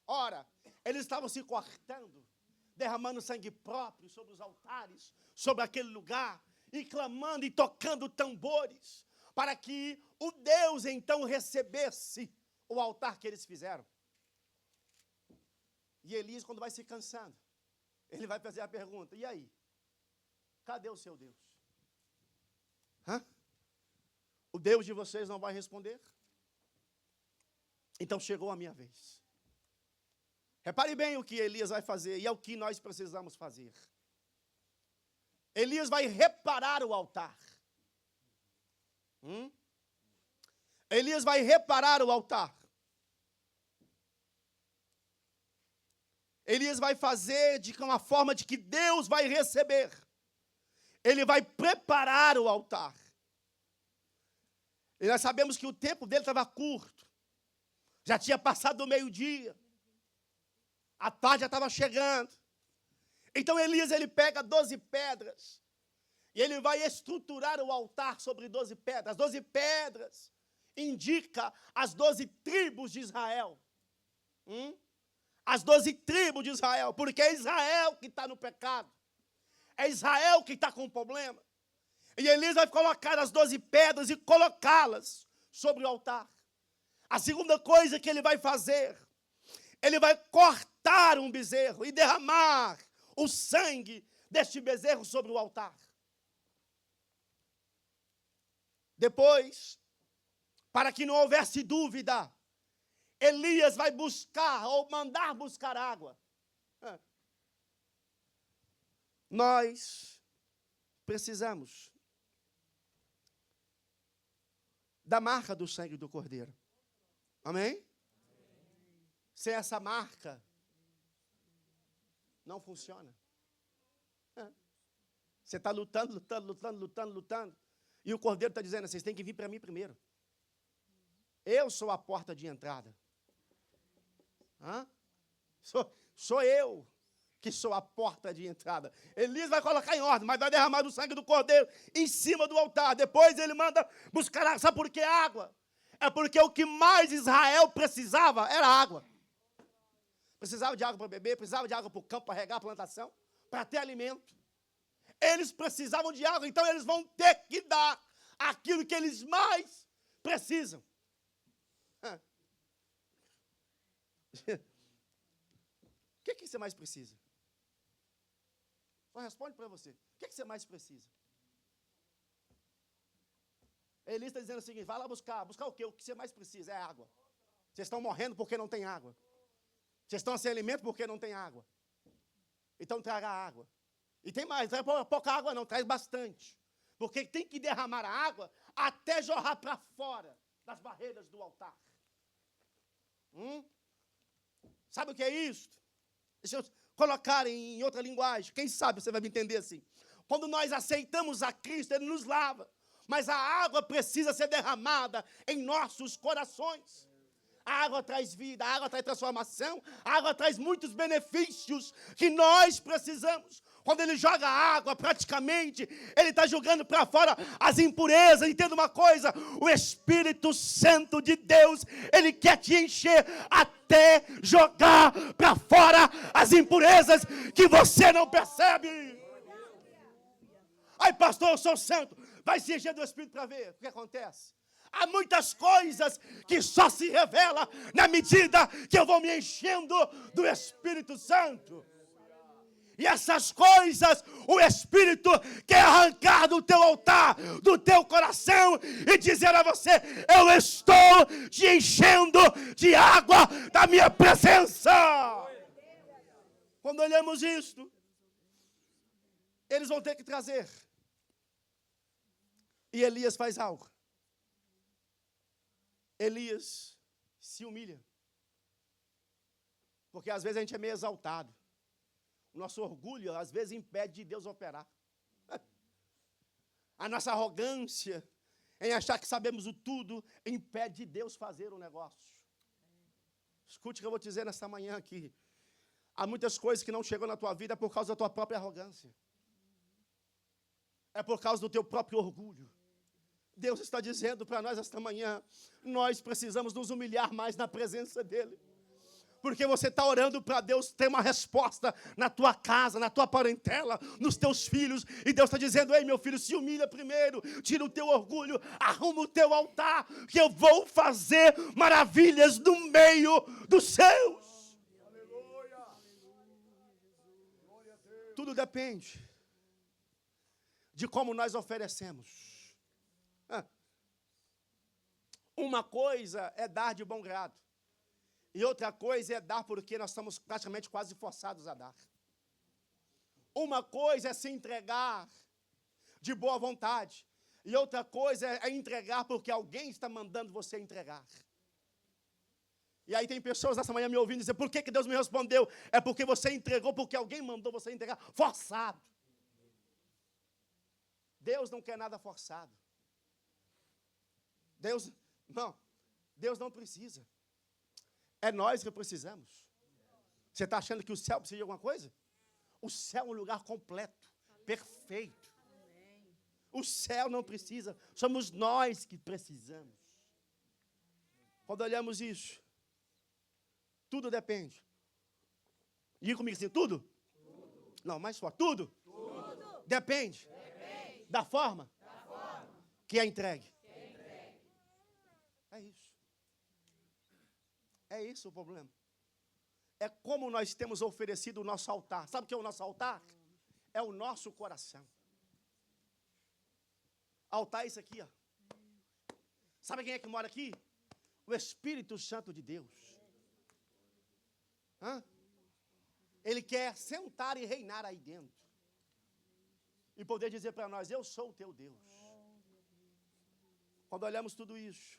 Ora, eles estavam se cortando, derramando sangue próprio sobre os altares, sobre aquele lugar, e clamando e tocando tambores, para que o Deus então recebesse o altar que eles fizeram. E Elias, quando vai se cansando, ele vai fazer a pergunta, e aí? Cadê o seu Deus? O Deus de vocês não vai responder? Então chegou a minha vez. Repare bem o que Elias vai fazer, e é o que nós precisamos fazer. Elias vai reparar o altar. Elias vai reparar o altar. Elias vai fazer de uma forma de que Deus vai receber. Ele vai preparar o altar. E nós sabemos que o tempo dele estava curto. Já tinha passado do meio-dia. A tarde já estava chegando. Então Elias, ele pega 12 pedras. E ele vai estruturar o altar sobre 12 pedras. As 12 pedras indicam as 12 tribos de Israel. As 12 tribos de Israel. Porque é Israel que está no pecado. É Israel que está com o problema. E Elias vai colocar as 12 pedras e colocá-las sobre o altar. A segunda coisa que ele vai fazer, ele vai cortar um bezerro e derramar o sangue deste bezerro sobre o altar. Depois, para que não houvesse dúvida, Elias vai buscar ou mandar buscar água. Nós precisamos da marca do sangue do Cordeiro. Amém? Sem essa marca, não funciona. Você está lutando, e o Cordeiro está dizendo, vocês têm que vir para mim primeiro. Eu sou a porta de entrada. Sou eu que sou a porta de entrada. Elias vai colocar em ordem, mas vai derramar o sangue do Cordeiro em cima do altar. Depois ele manda buscar água. Sabe por que água? É porque o que mais Israel precisava era água. Precisava de água para beber, precisava de água para o campo, para regar a plantação, para ter alimento. Eles precisavam de água, então eles vão ter que dar aquilo que eles mais precisam. O que você mais precisa? Só responde para você. O que você mais precisa? Eli está dizendo o seguinte: vai lá buscar. Buscar o quê? O que você mais precisa é água. Vocês estão morrendo porque não tem água. Vocês estão sem alimento porque não tem água. Então traga água. E tem mais, não traz pouca água não, traz bastante. Porque tem que derramar a água até jorrar para fora das barreiras do altar. Sabe o que é isso? Deixa eu colocar em outra linguagem. Quem sabe você vai me entender assim. Quando nós aceitamos a Cristo, Ele nos lava. Mas a água precisa ser derramada em nossos corações. A água traz vida, a água traz transformação, a água traz muitos benefícios que nós precisamos. Quando Ele joga água, praticamente, Ele está jogando para fora as impurezas. Entenda uma coisa, o Espírito Santo de Deus, Ele quer te encher até jogar para fora as impurezas que você não percebe. Ai, pastor, eu sou santo. Vai se encher do Espírito para ver o que acontece. Há muitas coisas que só se revelam na medida que eu vou me enchendo do Espírito Santo. E essas coisas o Espírito quer arrancar do teu altar, do teu coração e dizer a você: eu estou te enchendo de água da minha presença. Quando olhamos isto, eles vão ter que trazer. E Elias faz algo. Elias se humilha. Porque às vezes a gente é meio exaltado. O nosso orgulho, às vezes, impede de Deus operar. A nossa arrogância em achar que sabemos o tudo impede de Deus fazer o negócio. Escute o que eu vou te dizer nesta manhã aqui. Há muitas coisas que não chegou na tua vida por causa da tua própria arrogância. É por causa do teu próprio orgulho. Deus está dizendo para nós esta manhã, nós precisamos nos humilhar mais na presença dEle. Porque você está orando para Deus ter uma resposta na tua casa, na tua parentela, nos teus filhos. E Deus está dizendo: ei, meu filho, se humilha primeiro, tira o teu orgulho, arruma o teu altar, que eu vou fazer maravilhas no meio dos seus. Aleluia. Tudo depende de como nós oferecemos. Uma coisa é dar de bom grado. E outra coisa é dar porque nós estamos praticamente quase forçados a dar. Uma coisa é se entregar de boa vontade. E outra coisa é entregar porque alguém está mandando você entregar. E aí tem pessoas nessa manhã me ouvindo dizer: por que Deus me respondeu? É porque você entregou, porque alguém mandou você entregar. Forçado. Deus não quer nada forçado. Deus não precisa. É nós que precisamos. Você está achando que o céu precisa de alguma coisa? O céu é um lugar completo, perfeito. O céu não precisa, somos nós que precisamos. Quando olhamos isso, tudo depende. Diga comigo assim: tudo? Não, mais forte. Tudo? Depende da forma que é entregue. É isso. É isso o problema. É como nós temos oferecido o nosso altar. Sabe o que é o nosso altar? É o nosso coração. Altar é isso aqui, ó. Sabe quem é que mora aqui? O Espírito Santo de Deus. Ele quer sentar e reinar aí dentro. E poder dizer para nós: eu sou o teu Deus. Quando olhamos tudo isso,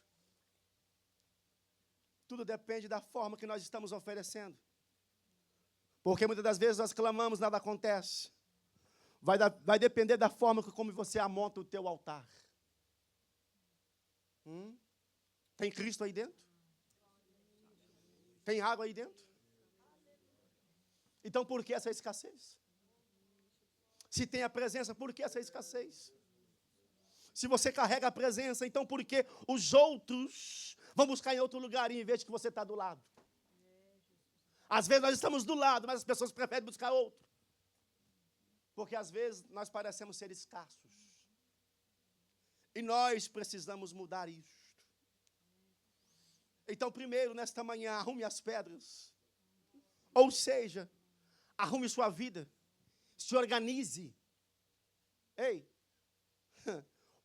tudo depende da forma que nós estamos oferecendo. Porque muitas das vezes nós clamamos, nada acontece. Vai depender da forma como você amonta o teu altar. Tem Cristo aí dentro? Tem água aí dentro? Então por que essa escassez? Se tem a presença, por que essa escassez? Se você carrega a presença, então por que os outros vão buscar em outro lugar em vez de que você está do lado? Às vezes nós estamos do lado, mas as pessoas preferem buscar outro. Porque às vezes nós parecemos ser escassos. E nós precisamos mudar isso. Então, primeiro, nesta manhã, arrume as pedras. Ou seja, arrume sua vida. Se organize. Ei,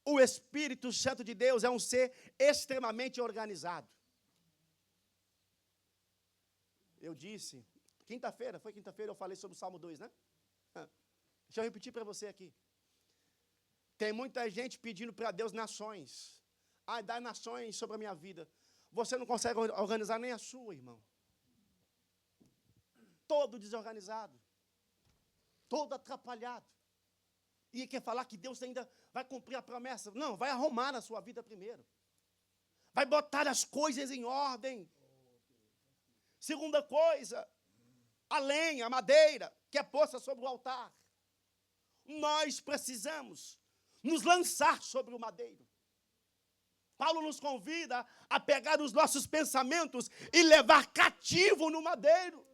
o Espírito Santo de Deus é um ser extremamente organizado. Eu disse, foi quinta-feira, eu falei sobre o Salmo 2, né? Deixa eu repetir para você aqui. Tem muita gente pedindo para Deus nações. Dá nações sobre a minha vida. Você não consegue organizar nem a sua, irmão. Todo desorganizado. Todo atrapalhado. E quer falar que Deus ainda vai cumprir a promessa. Não, vai arrumar a sua vida primeiro. Vai botar as coisas em ordem. Segunda coisa, a lenha, a madeira, que é posta sobre o altar. Nós precisamos nos lançar sobre o madeiro. Paulo nos convida a pegar os nossos pensamentos e levar cativo no madeiro.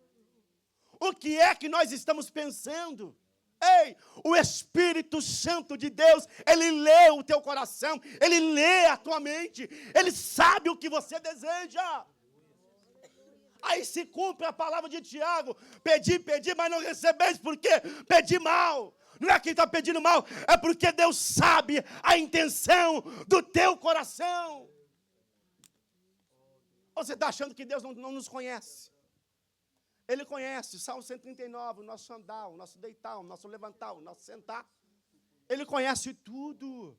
O que é que nós estamos pensando? Ei, o Espírito Santo de Deus, ele lê o teu coração, ele lê a tua mente, ele sabe o que você deseja. Aí se cumpre a palavra de Tiago, pedi, mas não recebeis, por quê? Pedi mal. Não é quem está pedindo mal, é porque Deus sabe a intenção do teu coração. Ou você está achando que Deus não nos conhece? Ele conhece, Salmo 139, o nosso andar, o nosso deitar, o nosso levantar, o nosso sentar. Ele conhece tudo.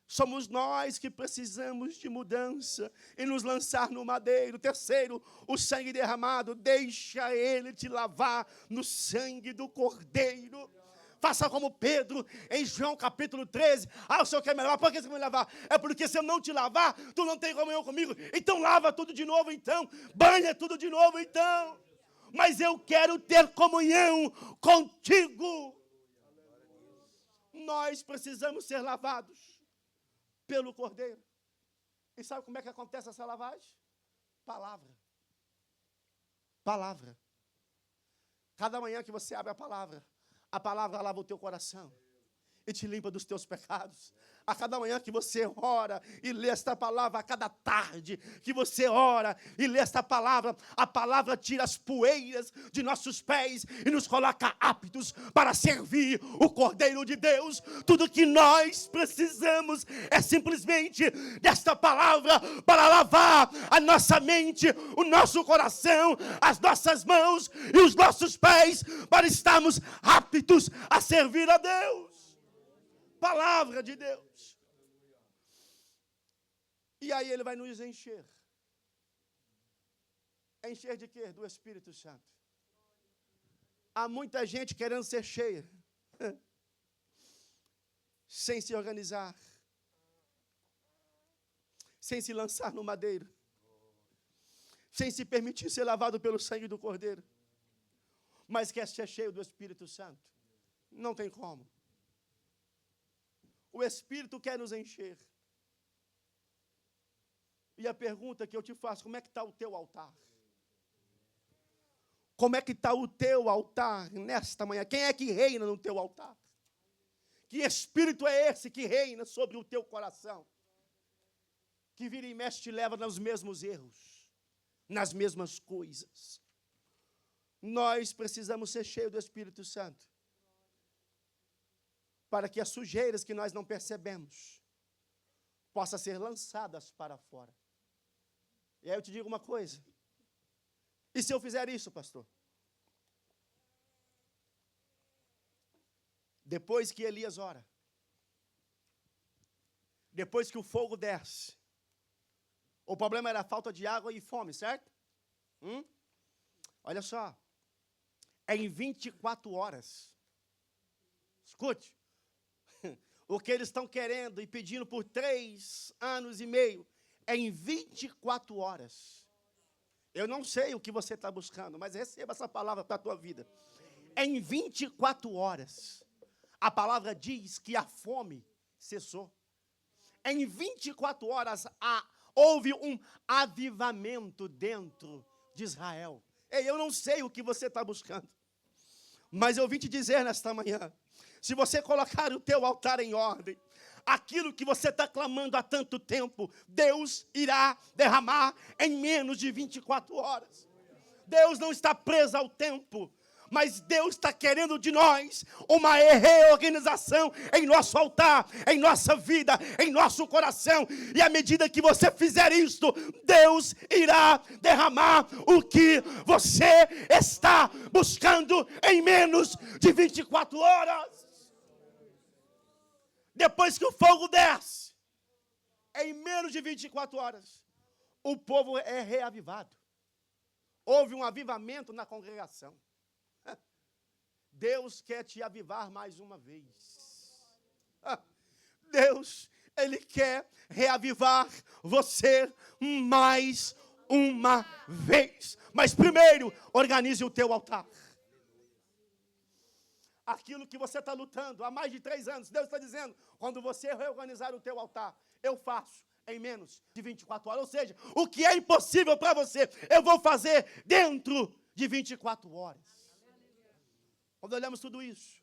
Somos nós que precisamos de mudança e nos lançar no madeiro. Terceiro, o sangue derramado, deixa ele te lavar no sangue do Cordeiro. Faça como Pedro, em João capítulo 13. O Senhor quer me lavar, por que você quer me lavar? É porque se eu não te lavar, tu não tem comunhão comigo. Então lava tudo de novo, então. Banha tudo de novo, então. Mas eu quero ter comunhão contigo. Nós precisamos ser lavados pelo Cordeiro. E sabe como é que acontece essa lavagem? Palavra. Palavra. Cada manhã que você abre a palavra lava o teu coração e te limpa dos teus pecados. A cada manhã que você ora e lê esta palavra, a cada tarde que você ora e lê esta palavra, a palavra tira as poeiras de nossos pés e nos coloca aptos para servir o Cordeiro de Deus. Tudo que nós precisamos é simplesmente desta palavra para lavar a nossa mente, o nosso coração, as nossas mãos e os nossos pés, para estarmos aptos a servir a Deus. Palavra de Deus. E aí ele vai nos encher. Encher de quê? Do Espírito Santo. Há muita gente querendo ser cheia, sem se organizar, sem se lançar no madeiro, sem se permitir ser lavado pelo sangue do Cordeiro, mas quer ser cheio do Espírito Santo. Não tem como. O Espírito quer nos encher. E a pergunta que eu te faço, como é que está o teu altar? Como é que está o teu altar nesta manhã? Quem é que reina no teu altar? Que Espírito é esse que reina sobre o teu coração? Que vira e mexe te leva nos mesmos erros, nas mesmas coisas. Nós precisamos ser cheios do Espírito Santo, para que as sujeiras que nós não percebemos possam ser lançadas para fora. E aí eu te digo uma coisa. E se eu fizer isso, pastor? Depois que Elias ora, depois que o fogo desce, o problema era a falta de água e fome, certo? Olha só, em 24 horas, escute, o que eles estão querendo e pedindo por 3 anos e meio, é em 24 horas. Eu não sei o que você está buscando, mas receba essa palavra para a tua vida. Em 24 horas, a palavra diz que a fome cessou. Em 24 horas, houve um avivamento dentro de Israel. Ei, eu não sei o que você está buscando, mas eu vim te dizer nesta manhã, se você colocar o teu altar em ordem, aquilo que você está clamando há tanto tempo, Deus irá derramar em menos de 24 horas. Deus não está preso ao tempo, mas Deus está querendo de nós uma reorganização em nosso altar, em nossa vida, em nosso coração. E à medida que você fizer isto, Deus irá derramar o que você está buscando em menos de 24 horas. Depois que o fogo desce, em menos de 24 horas, o povo é reavivado. Houve um avivamento na congregação. Deus quer te avivar mais uma vez. Deus, Ele quer reavivar você mais uma vez. Mas primeiro, organize o teu altar. Aquilo que você está lutando há mais de 3 anos, Deus está dizendo, quando você reorganizar o teu altar, eu faço em menos de 24 horas. Ou seja, o que é impossível para você, eu vou fazer dentro de 24 horas. Quando olhamos tudo isso,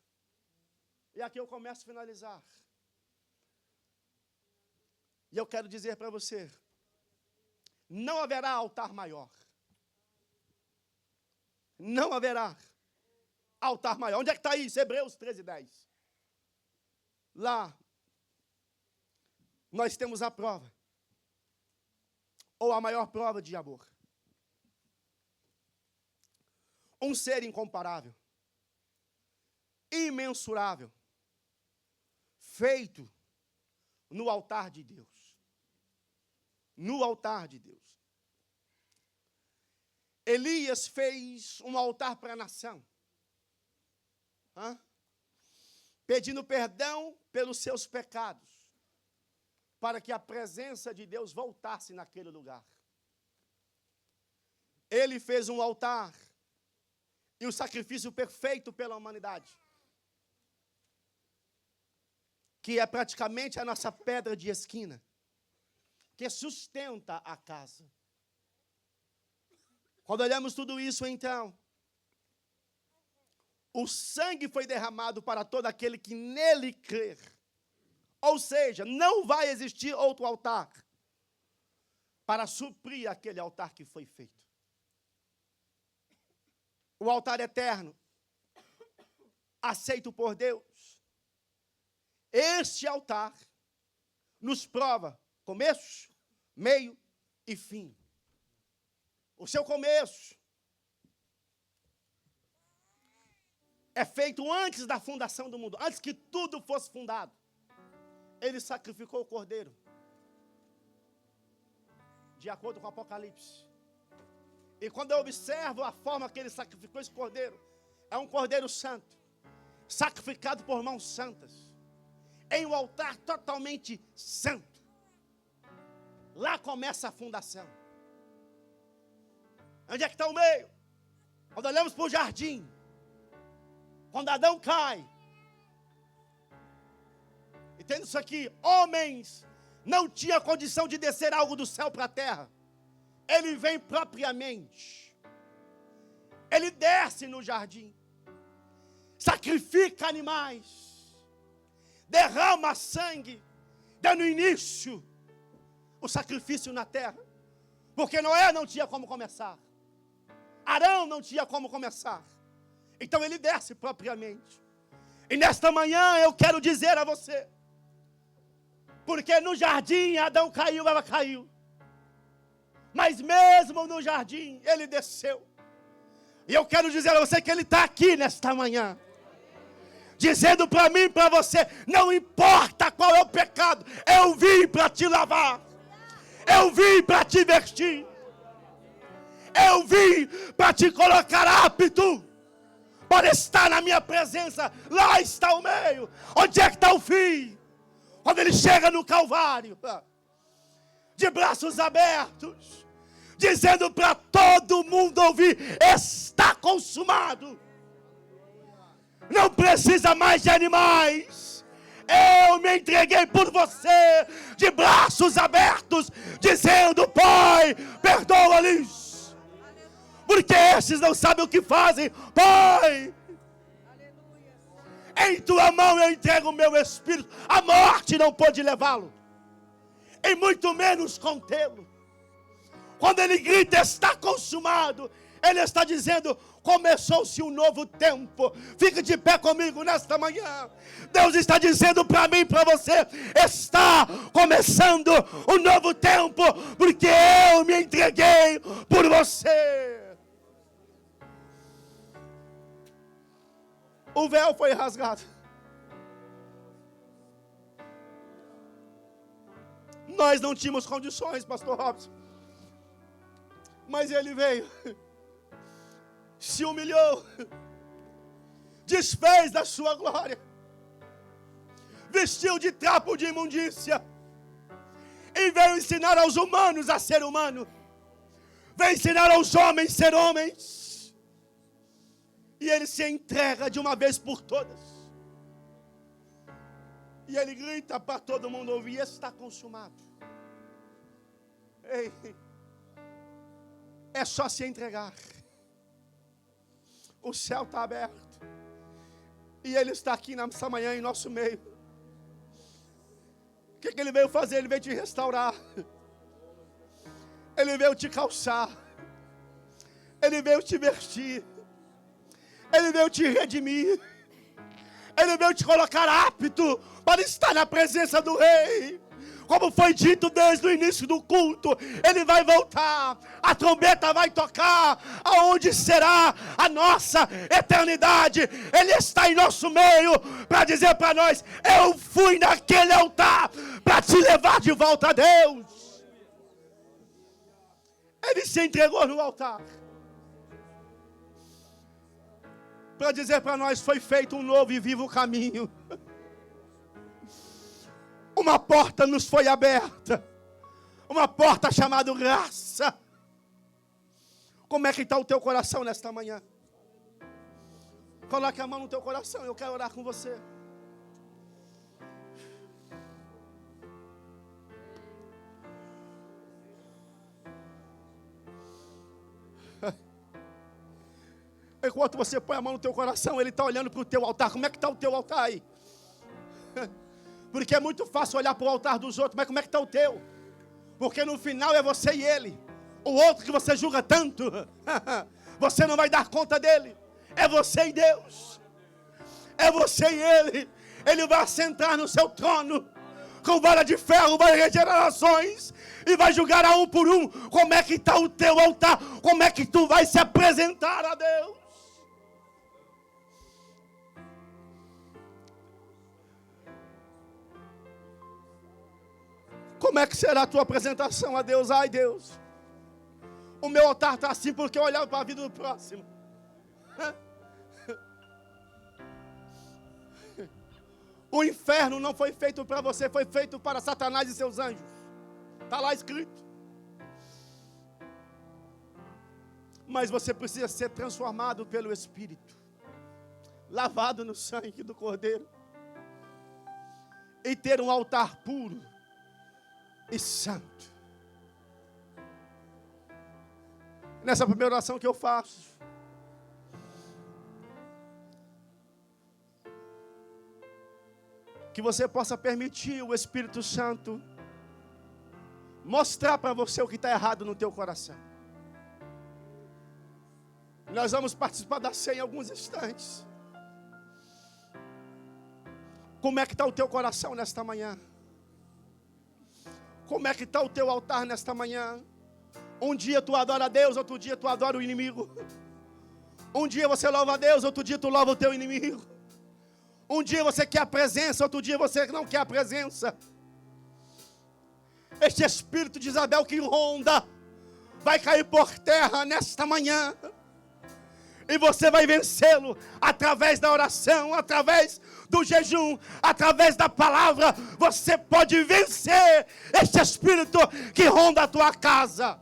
e aqui eu começo a finalizar, e eu quero dizer para você, não haverá altar maior. Não haverá altar maior. Onde é que está isso? Hebreus 13:10. Lá, nós temos a prova, ou a maior prova de amor. Um ser incomparável, imensurável, feito no altar de Deus. No altar de Deus. Elias fez um altar para a nação, pedindo perdão pelos seus pecados, para que a presença de Deus voltasse naquele lugar. Ele fez um altar e o sacrifício perfeito pela humanidade, que é praticamente a nossa pedra de esquina, que sustenta a casa. Quando olhamos tudo isso, então, o sangue foi derramado para todo aquele que nele crer. Ou seja, não vai existir outro altar para suprir aquele altar que foi feito. O altar eterno, aceito por Deus. Este altar nos prova começo, meio e fim. O seu começo é feito antes da fundação do mundo, antes que tudo fosse fundado. Ele sacrificou o cordeiro, de acordo com o Apocalipse. E quando eu observo a forma que ele sacrificou esse cordeiro, é um cordeiro santo, sacrificado por mãos santas, em um altar totalmente santo. Lá começa a fundação. Onde é que está o meio? Quando olhamos para o jardim, quando Adão cai, entende isso aqui? Homens não tinham condição de descer algo do céu para a terra. Ele vem propriamente. Ele desce no jardim, sacrifica animais, derrama sangue, dando início o sacrifício na terra. Porque Noé não tinha como começar, Arão não tinha como começar. Então ele desce propriamente. E nesta manhã eu quero dizer a você, porque no jardim Adão caiu, ela caiu, mas mesmo no jardim ele desceu. E eu quero dizer a você que ele está aqui nesta manhã, dizendo para mim e para você, não importa qual é o pecado, eu vim para te lavar, eu vim para te vestir, eu vim para te colocar apto para estar na minha presença. Lá está o meio. Onde é que está o fim? Quando ele chega no Calvário, de braços abertos, dizendo para todo mundo ouvir, está consumado. Não precisa mais de animais. Eu me entreguei por você, de braços abertos, dizendo, Pai, perdoa-lhes, porque esses não sabem o que fazem. Pai, Em tua mão eu entrego o meu espírito. A morte não pôde levá-lo, e muito menos contê-lo. Quando ele grita, está consumado, ele está dizendo, começou-se um novo tempo. Fique de pé comigo nesta manhã. Deus está dizendo para mim e para você, está começando um novo tempo, porque eu me entreguei por você. O véu foi rasgado. Nós não tínhamos condições, pastor Robson, mas ele veio, se humilhou, desfez da sua glória, vestiu de trapo de imundícia, e veio ensinar aos humanos a ser humano, veio ensinar aos homens a ser homens, e ele se entrega de uma vez por todas, e ele grita para todo mundo ouvir, está consumado. Ei, é só se entregar. O céu está aberto, e ele está aqui nessa manhã em nosso meio. O que ele veio fazer? Ele veio te restaurar, ele veio te calçar, ele veio te vestir, ele veio te redimir, ele veio te colocar apto para estar na presença do Rei. Como foi dito desde o início do culto, ele vai voltar, a trombeta vai tocar, aonde será a nossa eternidade. Ele está em nosso meio para dizer para nós, eu fui naquele altar para te levar de volta a Deus. Ele se entregou no altar para dizer para nós, foi feito um novo e vivo caminho. Uma porta nos foi aberta, uma porta chamada graça. Como é que está o teu coração nesta manhã? Coloque a mão no teu coração, eu quero orar com você. Enquanto você põe a mão no teu coração, ele está olhando para o teu altar. Como é que está o teu altar aí? Porque é muito fácil olhar para o altar dos outros, mas como é que está o teu? Porque no final é você e ele. O outro que você julga tanto, você não vai dar conta dele. É você e Deus. É você e ele. Ele vai assentar no seu trono, com vara de ferro, vai reger nações, e vai julgar a um por um. Como é que está o teu altar? Como é que tu vai se apresentar a Deus? Como é que será a tua apresentação a Deus? Ai, Deus, o meu altar está assim porque eu olhava para a vida do próximo. O inferno não foi feito para você, foi feito para Satanás e seus anjos. Está lá escrito. Mas você precisa ser transformado pelo Espírito, lavado no sangue do Cordeiro, e ter um altar puro e santo. Nessa primeira oração que eu faço, que você possa permitir o Espírito Santo mostrar para você o que está errado no teu coração. Nós vamos participar da ceia em alguns instantes. Como é que está o teu coração nesta manhã? Como é que está o teu altar nesta manhã? Um dia tu adora a Deus, outro dia tu adora o inimigo. Um dia você louva a Deus, outro dia tu louva o teu inimigo. Um dia você quer a presença, outro dia você não quer a presença. Este espírito de Isabel que ronda vai cair por terra nesta manhã. E você vai vencê-lo através da oração, através do jejum, através da palavra. Você pode vencer este espírito que ronda a tua casa.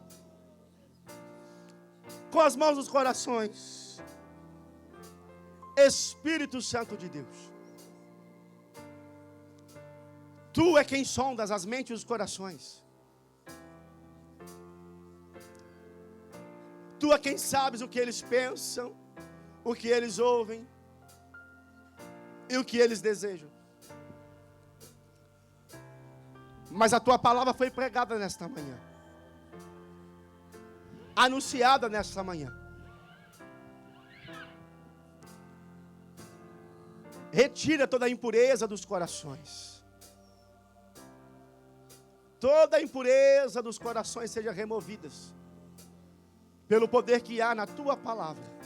Com as mãos nos corações. Espírito Santo de Deus, tu é quem sondas as mentes e os corações. Tu é quem sabes o que eles pensam, o que eles ouvem. e o que eles desejam. Mas a tua palavra foi pregada nesta manhã, anunciada nesta manhã. Retira toda a impureza dos corações. Toda a impureza dos corações seja removida pelo poder que há na tua palavra.